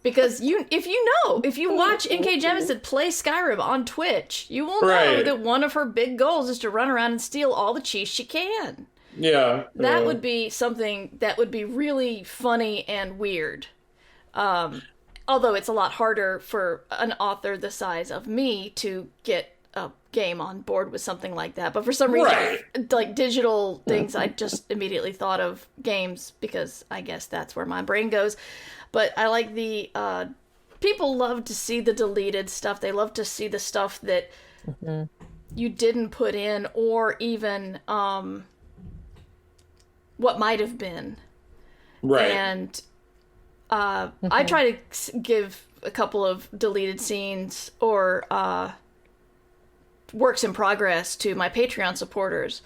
Because if you watch N.K. Jemisin play Skyrim on Twitch, you will know that one of her big goals is to run around and steal all the cheese she can. Yeah. That would be something that would be really funny and weird. Although it's a lot harder for an author the size of me to get a game on board with something like that. But for some reason, like digital things, I just immediately thought of games because I guess that's where my brain goes. But I like the people love to see the deleted stuff. They love to see the stuff that you didn't put in, or even what might have been. Right. And I try to give a couple of deleted scenes or works in progress to my Patreon supporters,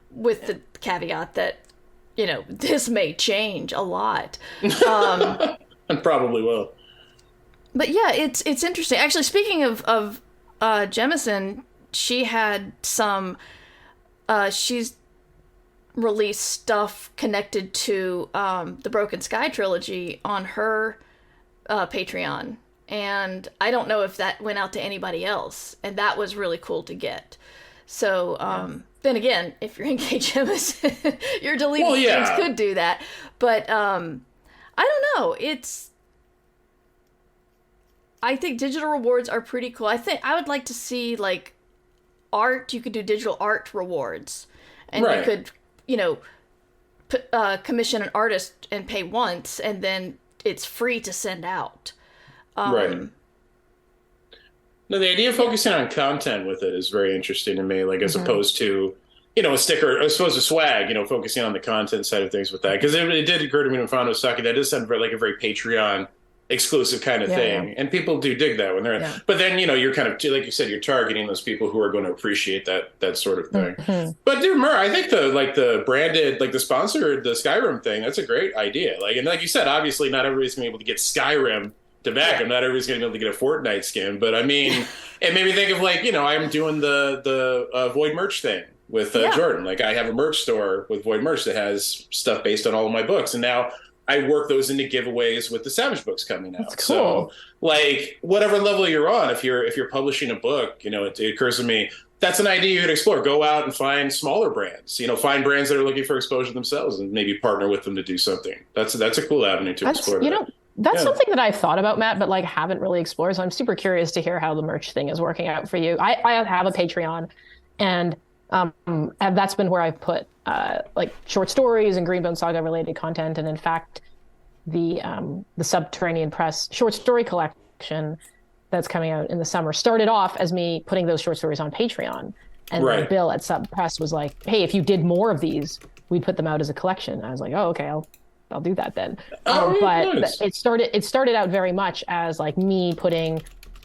with the caveat that, this may change a lot. And probably will. But yeah, it's interesting. Actually, speaking of Jemisin, she had some, she's released stuff connected to the Broken Sky trilogy on her Patreon. And I don't know if that went out to anybody else. And that was really cool to get. So, then again, if you're N.K. Jemisin, your deleted things could do that. But I don't know. I think digital rewards are pretty cool. I would like to see, like, art. You could do digital art rewards. And you could, commission an artist and pay once, and then it's free to send out. Right. No, the idea of focusing on content with it is very interesting to me, like as opposed to, a sticker, as opposed to swag, focusing on the content side of things with that. Because it did occur to me when Fonda was talking, that does sound like a very Patreon exclusive kind of thing. And people do dig that when they're in. But then, you're kind of, like you said, you're targeting those people who are going to appreciate that sort of thing. But dude, Mur, I think the branded, like the sponsored, the Skyrim thing, that's a great idea. Like, and like you said, obviously not everybody's going to be able to get Skyrim to back him. Not everybody's going to be able to get a Fortnite skin, but I mean, it made me think of like, I'm doing the Void merch thing with Jordan. Like I have a merch store with Void merch that has stuff based on all of my books, and now I work those into giveaways with the Savage books coming out. That's cool. So like whatever level you're on, if you're publishing a book, it occurs to me, that's an idea you could explore. Go out and find smaller brands. Find brands that are looking for exposure themselves, and maybe partner with them to do something. That's a cool avenue to explore. That's something that I've thought about, Matt, but like haven't really explored. So I'm super curious to hear how the merch thing is working out for you. I have a Patreon, and that's been where I've put like short stories and Greenbone Saga related content. And in fact, the Subterranean Press short story collection that's coming out in the summer started off as me putting those short stories on Patreon. And then Bill at Sub Press was like, "Hey, if you did more of these, we'd put them out as a collection." And I was like, "Oh, okay, I'll do that then." But nice. It started out very much as like me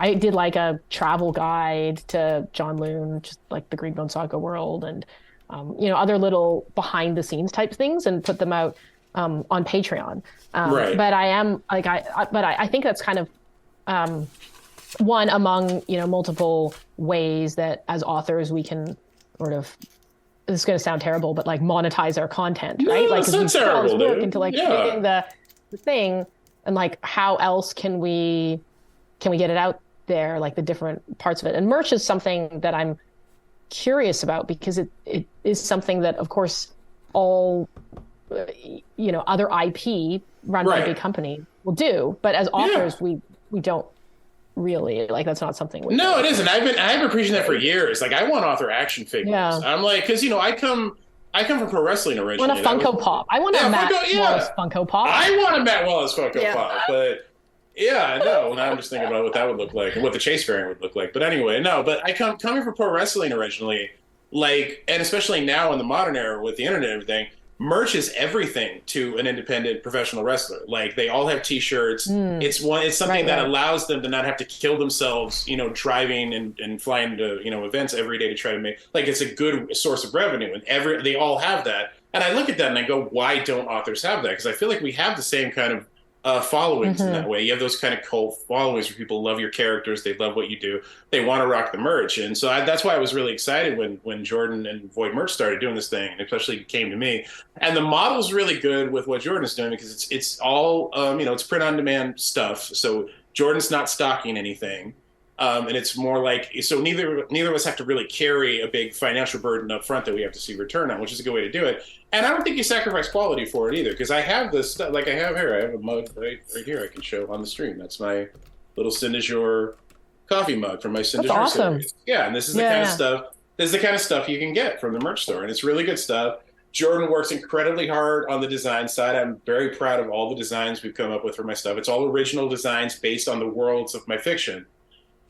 I did like a travel guide to John Loon, just like the Greenbone Saga world, and other little behind the scenes type things, and put them out on Patreon. But I think that's kind of one among multiple ways that as authors we can sort of, this is going to sound terrible, but like monetize our content, right? Like, because we put all this work into like creating the thing, and like how else can we get it out there, like the different parts of it. And merch is something that I'm curious about, because it is something that, of course, all other IP run by a big company will do, but as authors we don't really, like, that's not something we it isn't. I've been preaching that for years. Like, I want author action figures. I'm like, because I come from pro wrestling originally. I want a Funko Pop. I want a Matt Wallace Funko Pop. I want a Matt Wallace Funko Pop, but I know. Now I'm just thinking about what that would look like and what the Chase variant would look like. But anyway, no. But I coming from pro wrestling originally, like, and especially now in the modern era with the internet and everything, merch is everything to an independent professional wrestler. Like, they all have T-shirts. It's something that allows them to not have to kill themselves, driving and flying to events every day to try to make, like, it's a good source of revenue, and they all have that. And I look at that and I go, why don't authors have that? Because I feel like we have the same kind of followings in that way. You have those kind of cult followings where people love your characters, they love what you do, they want to rock the merch. And so that's why I was really excited when Jordan and Void Merch started doing this thing, and especially came to me. And the model's really good with what Jordan's doing, because it's all it's print on demand stuff. So Jordan's not stocking anything. And it's more like, so neither of us have to really carry a big financial burden up front that we have to see return on, which is a good way to do it. And I don't think you sacrifice quality for it either, because I have this stuff, like I have here. I have a mug right here I can show on the stream. That's my little Cindy-Jour coffee mug from my Cindy-Jour series. Yeah, and this is the kind of stuff. This is the kind of stuff you can get from the merch store, and it's really good stuff. Jordan works incredibly hard on the design side. I'm very proud of all the designs we've come up with for my stuff. It's all original designs based on the worlds of my fiction.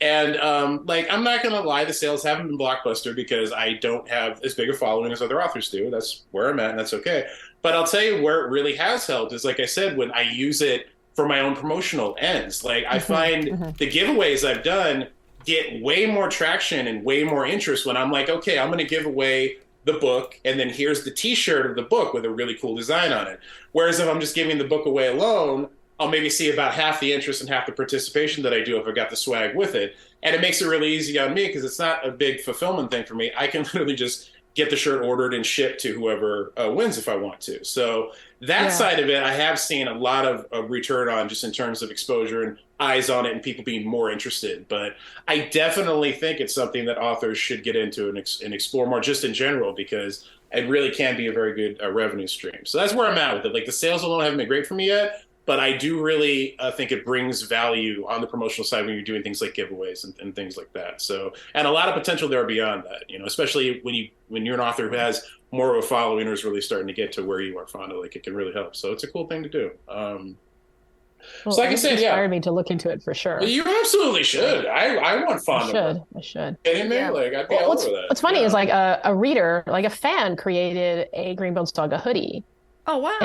And I'm not going to lie, the sales haven't been blockbuster because I don't have as big a following as other authors do. That's where I'm at, and that's okay. But I'll tell you where it really has helped is, like I said, when I use it for my own promotional ends. Like, I find the giveaways I've done get way more traction and way more interest when I'm like, okay, I'm going to give away the book, and then here's the T-shirt of the book with a really cool design on it. Whereas if I'm just giving the book away alone, I'll maybe see about half the interest and half the participation that I do if I got the swag with it. And it makes it really easy on me because it's not a big fulfillment thing for me. I can literally just get the shirt ordered and shipped to whoever wins if I want to. So that side of it, I have seen a lot of return on, just in terms of exposure and eyes on it and people being more interested. But I definitely think it's something that authors should get into and explore more, just in general, because it really can be a very good revenue stream. So that's where I'm at with it. Like, the sales alone haven't been great for me yet, but I do really think it brings value on the promotional side when you're doing things like giveaways and things like that. So, and a lot of potential there beyond that, especially when you're an author who has more of a following or is really starting to get to where you are, Fonda, like, it can really help. So it's a cool thing to do. So like I said, inspired me to look into it for sure. You absolutely should. I want Fonda. I should. Kidding me? Like, I'd be all over that. What's funny is, like, a reader, like a fan, created a Greenbone Saga hoodie. Oh wow!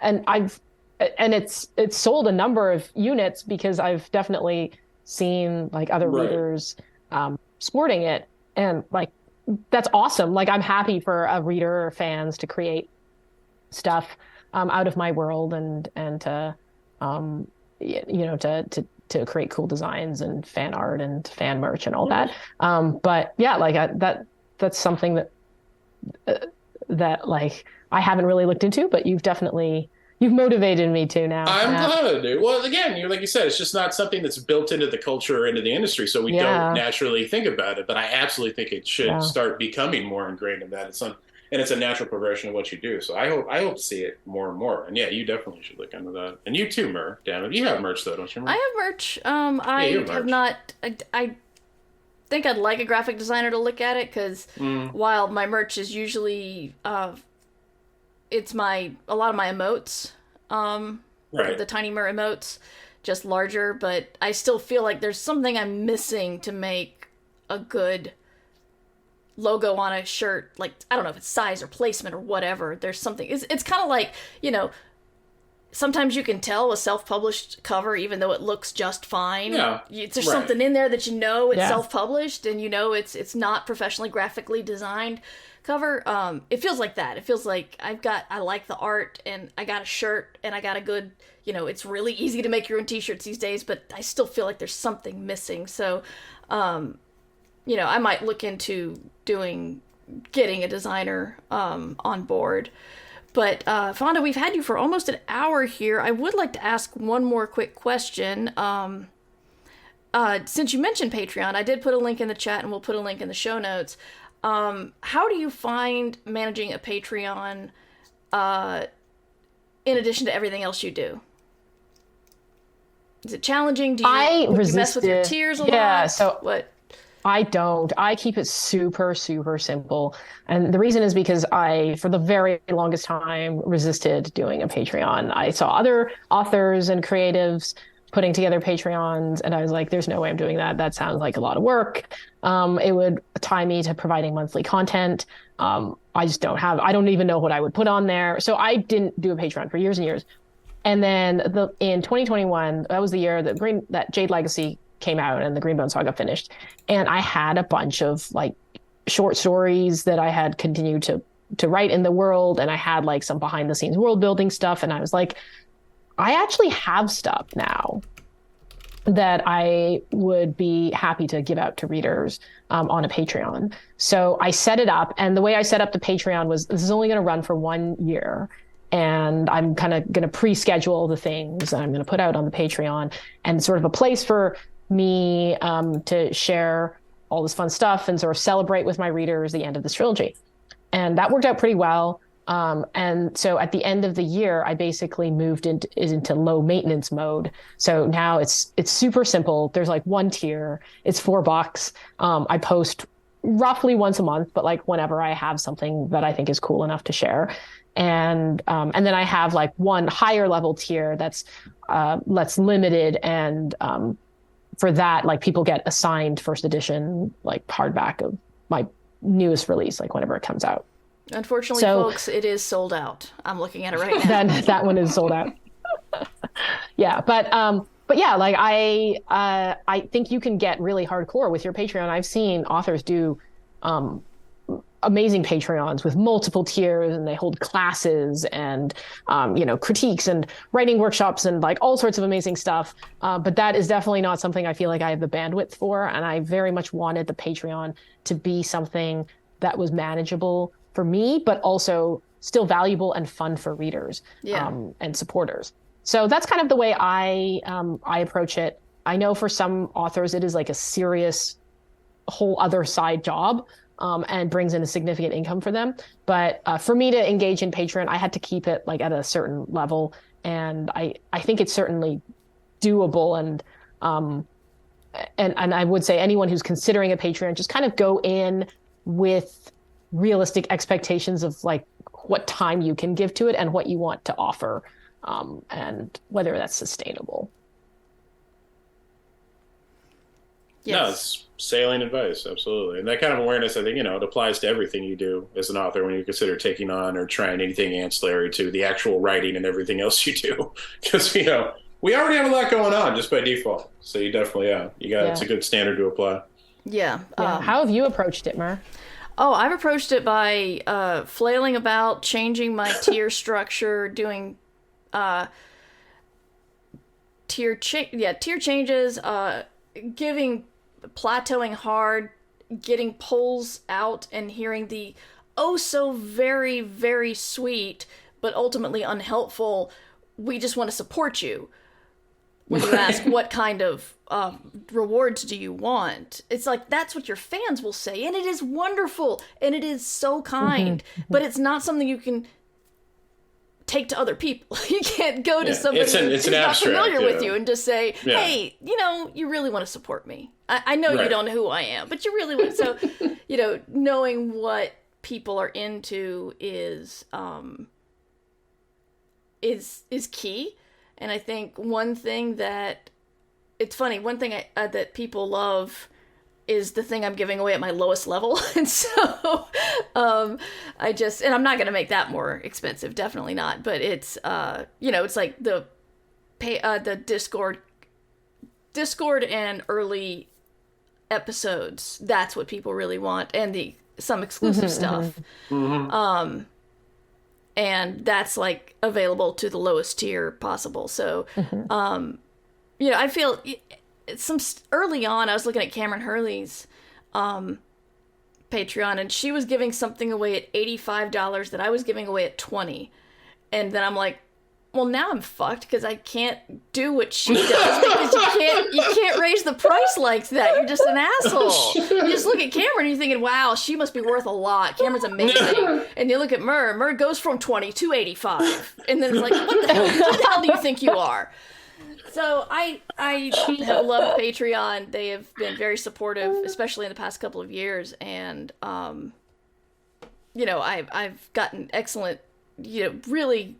And it's sold a number of units, because I've definitely seen, like, other readers sporting it, and, like, that's awesome. Like, I'm happy for a reader or fans to create stuff out of my world and to to create cool designs and fan art and fan merch and all that. But yeah, like, that's something that like I haven't really looked into, but you've definitely You've motivated me to now. I'm Yeah. glad, dude. Well, again, like you said, it's just not something that's built into the culture or into the industry, so we don't Yeah. naturally think about it. But I absolutely think it should Yeah. start becoming more ingrained in that. And it's a natural progression of what you do. So I hope to see it more and more. And yeah, you definitely should look into that. And you too, Mer. Damn it, you have merch though, don't you, Mer? I have merch. Yeah, you have I have merch. not. I think I'd like a graphic designer to look at it because while my merch is usually it's a lot of my emotes, Right. the tiny mer emotes, just larger. But I still feel like there's something I'm missing to make a good logo on a shirt. Like, I don't know if it's size or placement or whatever. There's something. It's kind of like, sometimes you can tell a self-published cover even though it looks just fine. Yeah, There's right. something in there that it's Yeah. self-published and it's not professionally graphically designed cover. It feels like that. It feels like I like the art and I got a shirt and I got a good, it's really easy to make your own t-shirts these days, but I still feel like there's something missing. So, I might look into getting a designer on board. But Fonda, we've had you for almost an hour here. I would like to ask one more quick question. Since you mentioned Patreon, I did put a link in the chat and we'll put a link in the show notes. How do you find managing a Patreon in addition to everything else you do? Is it challenging? Do you mess with your tiers a lot? Yeah, so what? I don't. I keep it super, super simple. And the reason is because I, for the very longest time, resisted doing a Patreon. I saw other authors and creatives putting together Patreons, and I was like, there's no way I'm doing that. That sounds like a lot of work. It would tie me to providing monthly content. I don't even know what I would put on there. So I didn't do a Patreon for years and years. And then in 2021, that was the year that Jade Legacy came out and the Greenbone Saga finished. And I had a bunch of like short stories that I had continued to write in the world. And I had like some behind the scenes world building stuff. And I was like, I actually have stuff now that I would be happy to give out to readers on a Patreon. So I set it up. And the way I set up the Patreon was, this is only going to run for 1 year. And I'm kind of going to pre-schedule the things that I'm going to put out on the Patreon, and sort of a place for me to share all this fun stuff and sort of celebrate with my readers the end of this trilogy. And that worked out pretty well. And so at the end of the year, I basically moved into low maintenance mode. So now it's super simple. There's like one tier. It's $4. I post roughly once a month, but like whenever I have something that I think is cool enough to share. And then I have like one higher level tier that's limited, and for that, like people get a signed first edition like hardback of my newest release, like whenever it comes out. Unfortunately, folks, it is sold out. I'm looking at it right now. That one is sold out. Yeah, but yeah, like I think you can get really hardcore with your Patreon. I've seen authors do amazing Patreons with multiple tiers, and they hold classes and critiques and writing workshops and like all sorts of amazing stuff. But that is definitely not something I feel like I have the bandwidth for. And I very much wanted the Patreon to be something that was manageable for me, but also still valuable and fun for readers and supporters. So that's kind of the way I approach it. I know for some authors it is like a serious whole other side job. And brings in a significant income for them. But for me to engage in Patreon, I had to keep it like at a certain level. And I think it's certainly doable. And I would say anyone who's considering a Patreon, just kind of go in with realistic expectations of like what time you can give to it and what you want to offer, and whether that's sustainable. Yes. No, it's salient advice, absolutely. And that kind of awareness, I think, it applies to everything you do as an author when you consider taking on or trying anything ancillary to the actual writing and everything else you do. Because, we already have a lot going on just by default. So you definitely, it's a good standard to apply. Yeah. How have you approached it, Mer? Oh, I've approached it by flailing about, changing my tier structure, doing tier changes, plateauing hard, getting polls out and hearing the oh so very, very sweet but ultimately unhelpful. We just want to support you. When you ask what kind of rewards do you want, it's like that's what your fans will say, and it is wonderful and it is so kind. But it's not something you can take to other people. You can't go to somebody who's not familiar with you and just say, "Hey, you really want to support me. I know you don't know who I am, but you really want." So, knowing what people are into is key. And I think one thing that people love is the thing I'm giving away at my lowest level. And so and I'm not going to make that more expensive, definitely not. But it's, it's like the Discord and early episodes. That's what people really want. And some exclusive stuff. And that's like available to the lowest tier possible. So, I feel early on, I was looking at Cameron Hurley's Patreon, and she was giving something away at $85 that I was giving away at $20. And then I'm like, well, now I'm fucked because I can't do what she does because you can't raise the price like that. You're just an asshole. You just look at Cameron and you're thinking, wow, she must be worth a lot. Cameron's amazing. And you look at Mur goes from 20 to 85. And then it's like, what the hell do you think you are? So I have loved Patreon. They have been very supportive, especially in the past couple of years. And, I've gotten excellent, really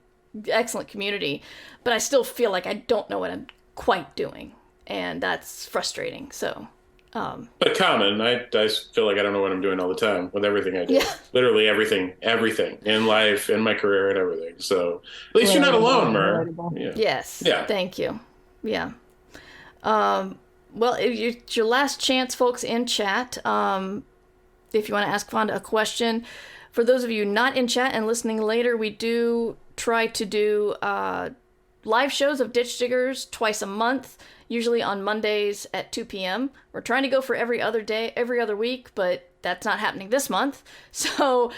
excellent community, but I still feel like I don't know what I'm quite doing, and that's frustrating. So but common, I feel like I don't know what I'm doing all the time with everything I do. Literally everything in life, in my career, and everything. So at least you're not alone, Mer. Yes. Thank you. Well, it's your last chance, folks, in chat. If you want to ask Fonda a question, for those of you not in chat and listening later, we do try to do live shows of Ditch Diggers twice a month, usually on Mondays at 2 p.m. We're trying to go for every other week, but that's not happening this month. So,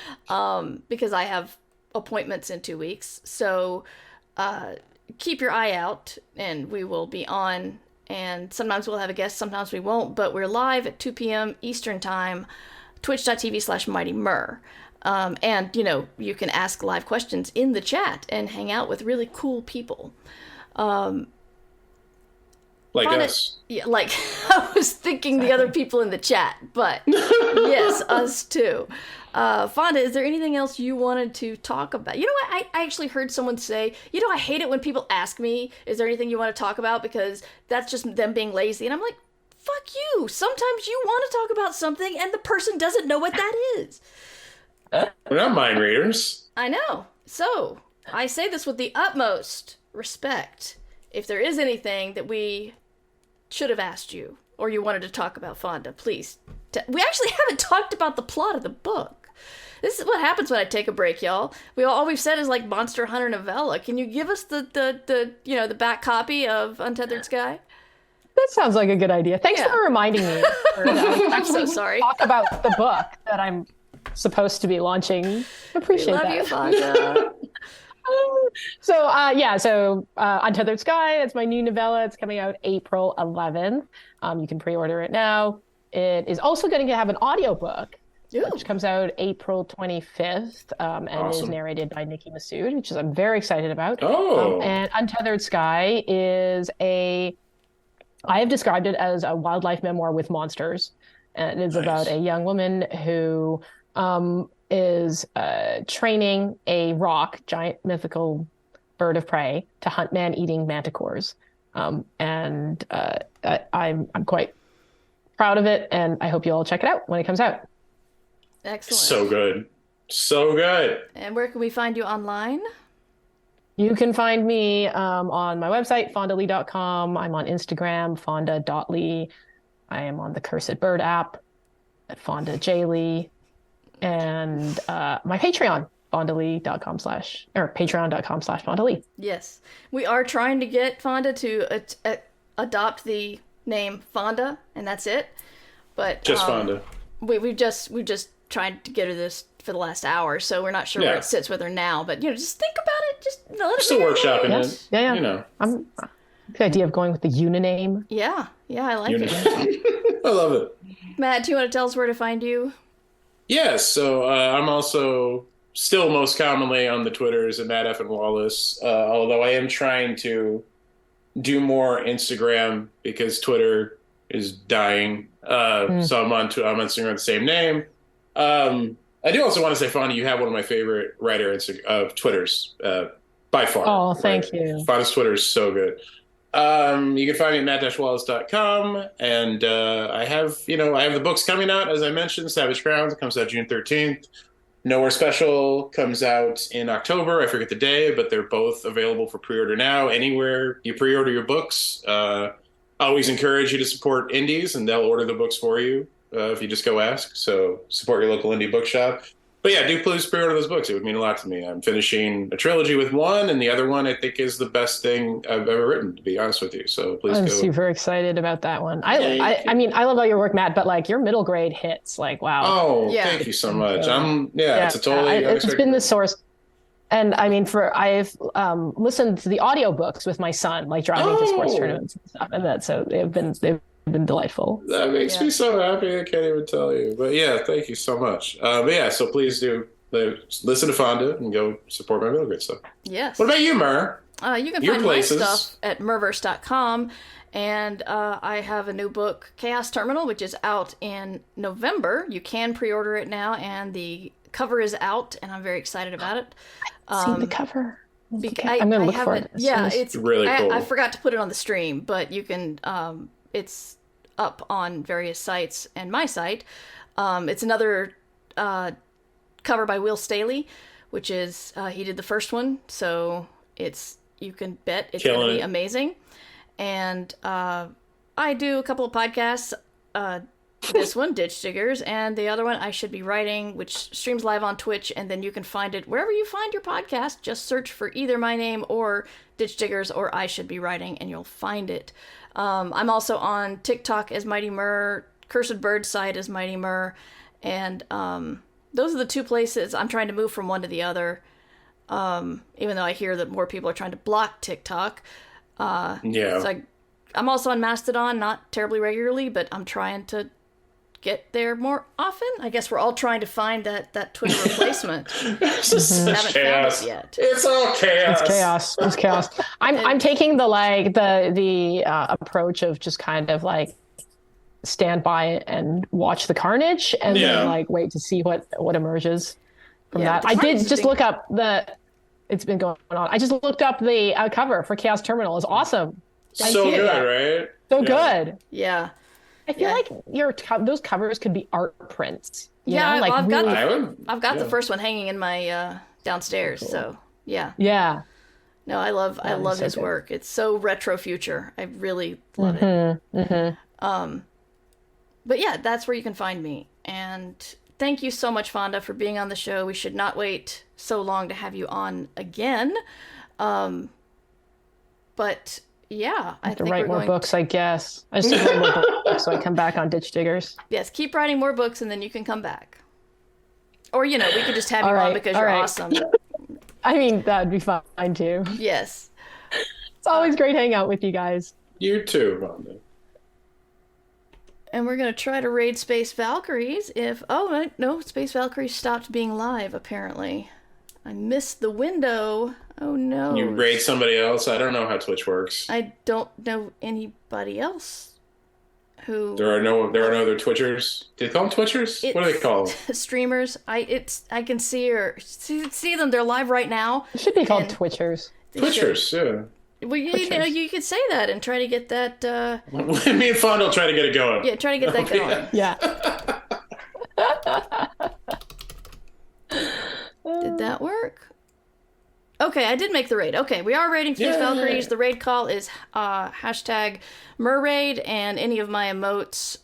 because I have appointments in 2 weeks. So, keep your eye out, and we will be on. And sometimes we'll have a guest, sometimes we won't. But we're live at 2 p.m. Eastern Time, twitch.tv/MightyMur. And, you can ask live questions in the chat and hang out with really cool people. Like Fonda, us. Yeah, like, I was thinking the other people in the chat, but yes, us too. Fonda, is there anything else you wanted to talk about? You know what? I actually heard someone say, I hate it when people ask me, is there anything you want to talk about? Because that's just them being lazy. And I'm like, fuck you. Sometimes you want to talk about something and the person doesn't know what that is. We're not mind readers. I know. So, I say this with the utmost respect. If there is anything that we should have asked you, or you wanted to talk about, Fonda, please. We actually haven't talked about the plot of the book. This is what happens when I take a break, y'all. All we've said is like Monster Hunter novella. Can you give us the back copy of Untethered Sky? That sounds like a good idea. Thanks for reminding me. I'm so sorry. Talk about the book that I'm supposed to be launching. Appreciate that. Love you, Fonda. So Untethered Sky, it's my new novella. It's coming out April 11th. You can pre-order it now. It is also going to have an audiobook, which comes out April 25th, and awesome. Is narrated by Nikki Masood, which I'm very excited about. And Untethered Sky is I have described it as a wildlife memoir with monsters. And it's about a young woman who is training a giant mythical bird of prey to hunt man-eating manticores. I'm quite proud of it, and I hope you all check it out when it comes out. Excellent. So good. And where can we find you online? You can find me on my website, fondalee.com. I'm on Instagram, fonda.lee. I am on the Cursed Bird app at FondaJlee. And my Patreon, patreon.com/fondalee. Yes. We are trying to get Fonda to adopt the name Fonda, and that's it. But just Fonda. We've just tried to get her this for the last hour, so we're not sure where it sits with her now. But just think about just let it Still be. workshopping Yes. it. Yeah. You know. The idea of going with the Uniname. Yeah, I like it. I love it. Matt, do you want to tell us where to find you? Yes, so I'm also still most commonly on the Twitters at Matt F. and Wallace, although I am trying to do more Instagram because Twitter is dying. So I'm on Instagram with the same name. I do also want to say, Fonda, you have one of my favorite writer Twitters by far. Oh, thank you. Fonda's Twitter is so good. You can find me at matt-wallace.com, and I have the books coming out, as I mentioned. Savage Crowns comes out June 13th. Nowhere Special comes out in October. I forget the day, but they're both available for pre-order now. Anywhere you pre-order your books, I always encourage you to support indies, and they'll order the books for you if you just go ask. So support your local indie bookshop. But yeah, do please pre-order those books. It would mean a lot to me. I'm finishing a trilogy with one, and the other one I think is the best thing I've ever written, to be honest with you. So please I'm go. super excited about that one. I mean, I love all your work, Matt, but like your middle grade hits, like, wow. Oh, Yeah. thank you so much. It's a totally it's been the source. And I mean, I've listened to the audiobooks with my son, like driving to sports tournaments and stuff, and so they've been delightful. That makes me so happy. I can't even tell you. But yeah, thank you so much. But yeah, so please do listen to Fonda and go support my middle grade stuff. Yes. What about you, Mer? You can Your find places. my stuff at merverse.com. And I have a new book, Chaos Terminal, which is out in November. You can pre-order it now, and the cover is out, and I'm very excited about it. I've seen the cover. I'm going to look for it. Yeah, it's really cool. I forgot to put it on the stream, but you can. It's up on various sites and my site. It's another cover by Will Staley, which is he did the first one, so you can bet it's going to be amazing. And I do a couple of podcasts. This one, Ditch Diggers, and the other one, I Should Be Writing, which streams live on Twitch, and then you can find it wherever you find your podcast. Just search for either my name or Ditch Diggers or I Should Be Writing, and you'll find it. I'm also on TikTok as Mighty Mur, Cursed Bird site as Mighty Mur, and those are the two places. I'm trying to move from one to the other, even though I hear that more people are trying to block TikTok. So I'm also on Mastodon, not terribly regularly, but I'm trying to get there more often. I guess we're all trying to find that Twitter replacement. It's just such chaos. Found it yet. It's all chaos. It's chaos. I'm taking the approach of just kind of like stand by and watch the carnage, and then like wait to see what emerges from that. I did just look up it's been going on. I just looked up the cover for Chaos Terminal. It's awesome. So good, right? So good. Yeah. I feel like those covers could be art prints. I've got the the first one hanging in my downstairs. Cool. So yeah. No, I love his work. It's so retro future. I really love it. Mm-hmm. But yeah, that's where you can find me. And thank you so much, Fonda, for being on the show. We should not wait so long to have you on again. But yeah, I have to write more books, I guess. I just write more books so I come back on Ditch Diggers. Yes, keep writing more books and then you can come back. Or, we could just have you on because you're awesome. I mean, that'd be fine too. Yes. It's always great hanging out with you guys. You too, Fonda. And we're going to try to raid Space Valkyries no, Space Valkyries stopped being live, apparently. I missed the window. Oh no. You raid somebody else? I don't know how Twitch works. I don't know anybody else who... There are no other Twitchers. Do they call them Twitchers? What do they call them? Streamers. I can see them. They're live right now. It should be called Twitchers. Twitchers, yeah. Well, you could say that and try to get that... Me and Fonda will try to get it going. Yeah, try to get that going. Yeah. Did that work? Okay, I did make the raid. Okay, we are raiding Space Valkyries. The raid call is hashtag #merraid, and any of my emotes,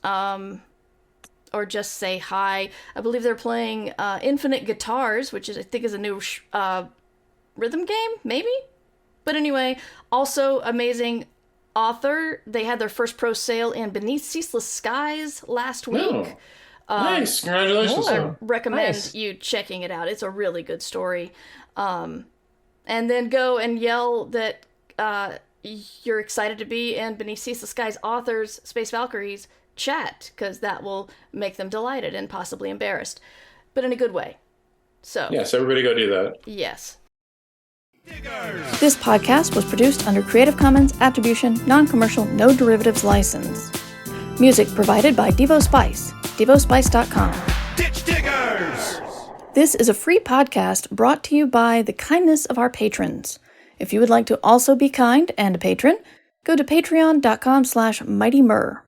or just say hi. I believe they're playing Infinite Guitars, which I think is a new rhythm game, maybe? But anyway, also amazing author. They had their first pro sale in Beneath Ceaseless Skies last week. Nice, congratulations. I recommend you checking it out. It's a really good story. And then go and yell that you're excited to be in Beneath Ceaseless Skies authors Space Valkyries chat, because that will make them delighted and possibly embarrassed, but in a good way. So yes, everybody go do that. Yes. This podcast was produced under Creative Commons Attribution, Non-Commercial, No Derivatives License. Music provided by Devo Spice, devospice.com. Ditch Diggers! This is a free podcast brought to you by the kindness of our patrons. If you would like to also be kind and a patron, go to patreon.com/mightymur.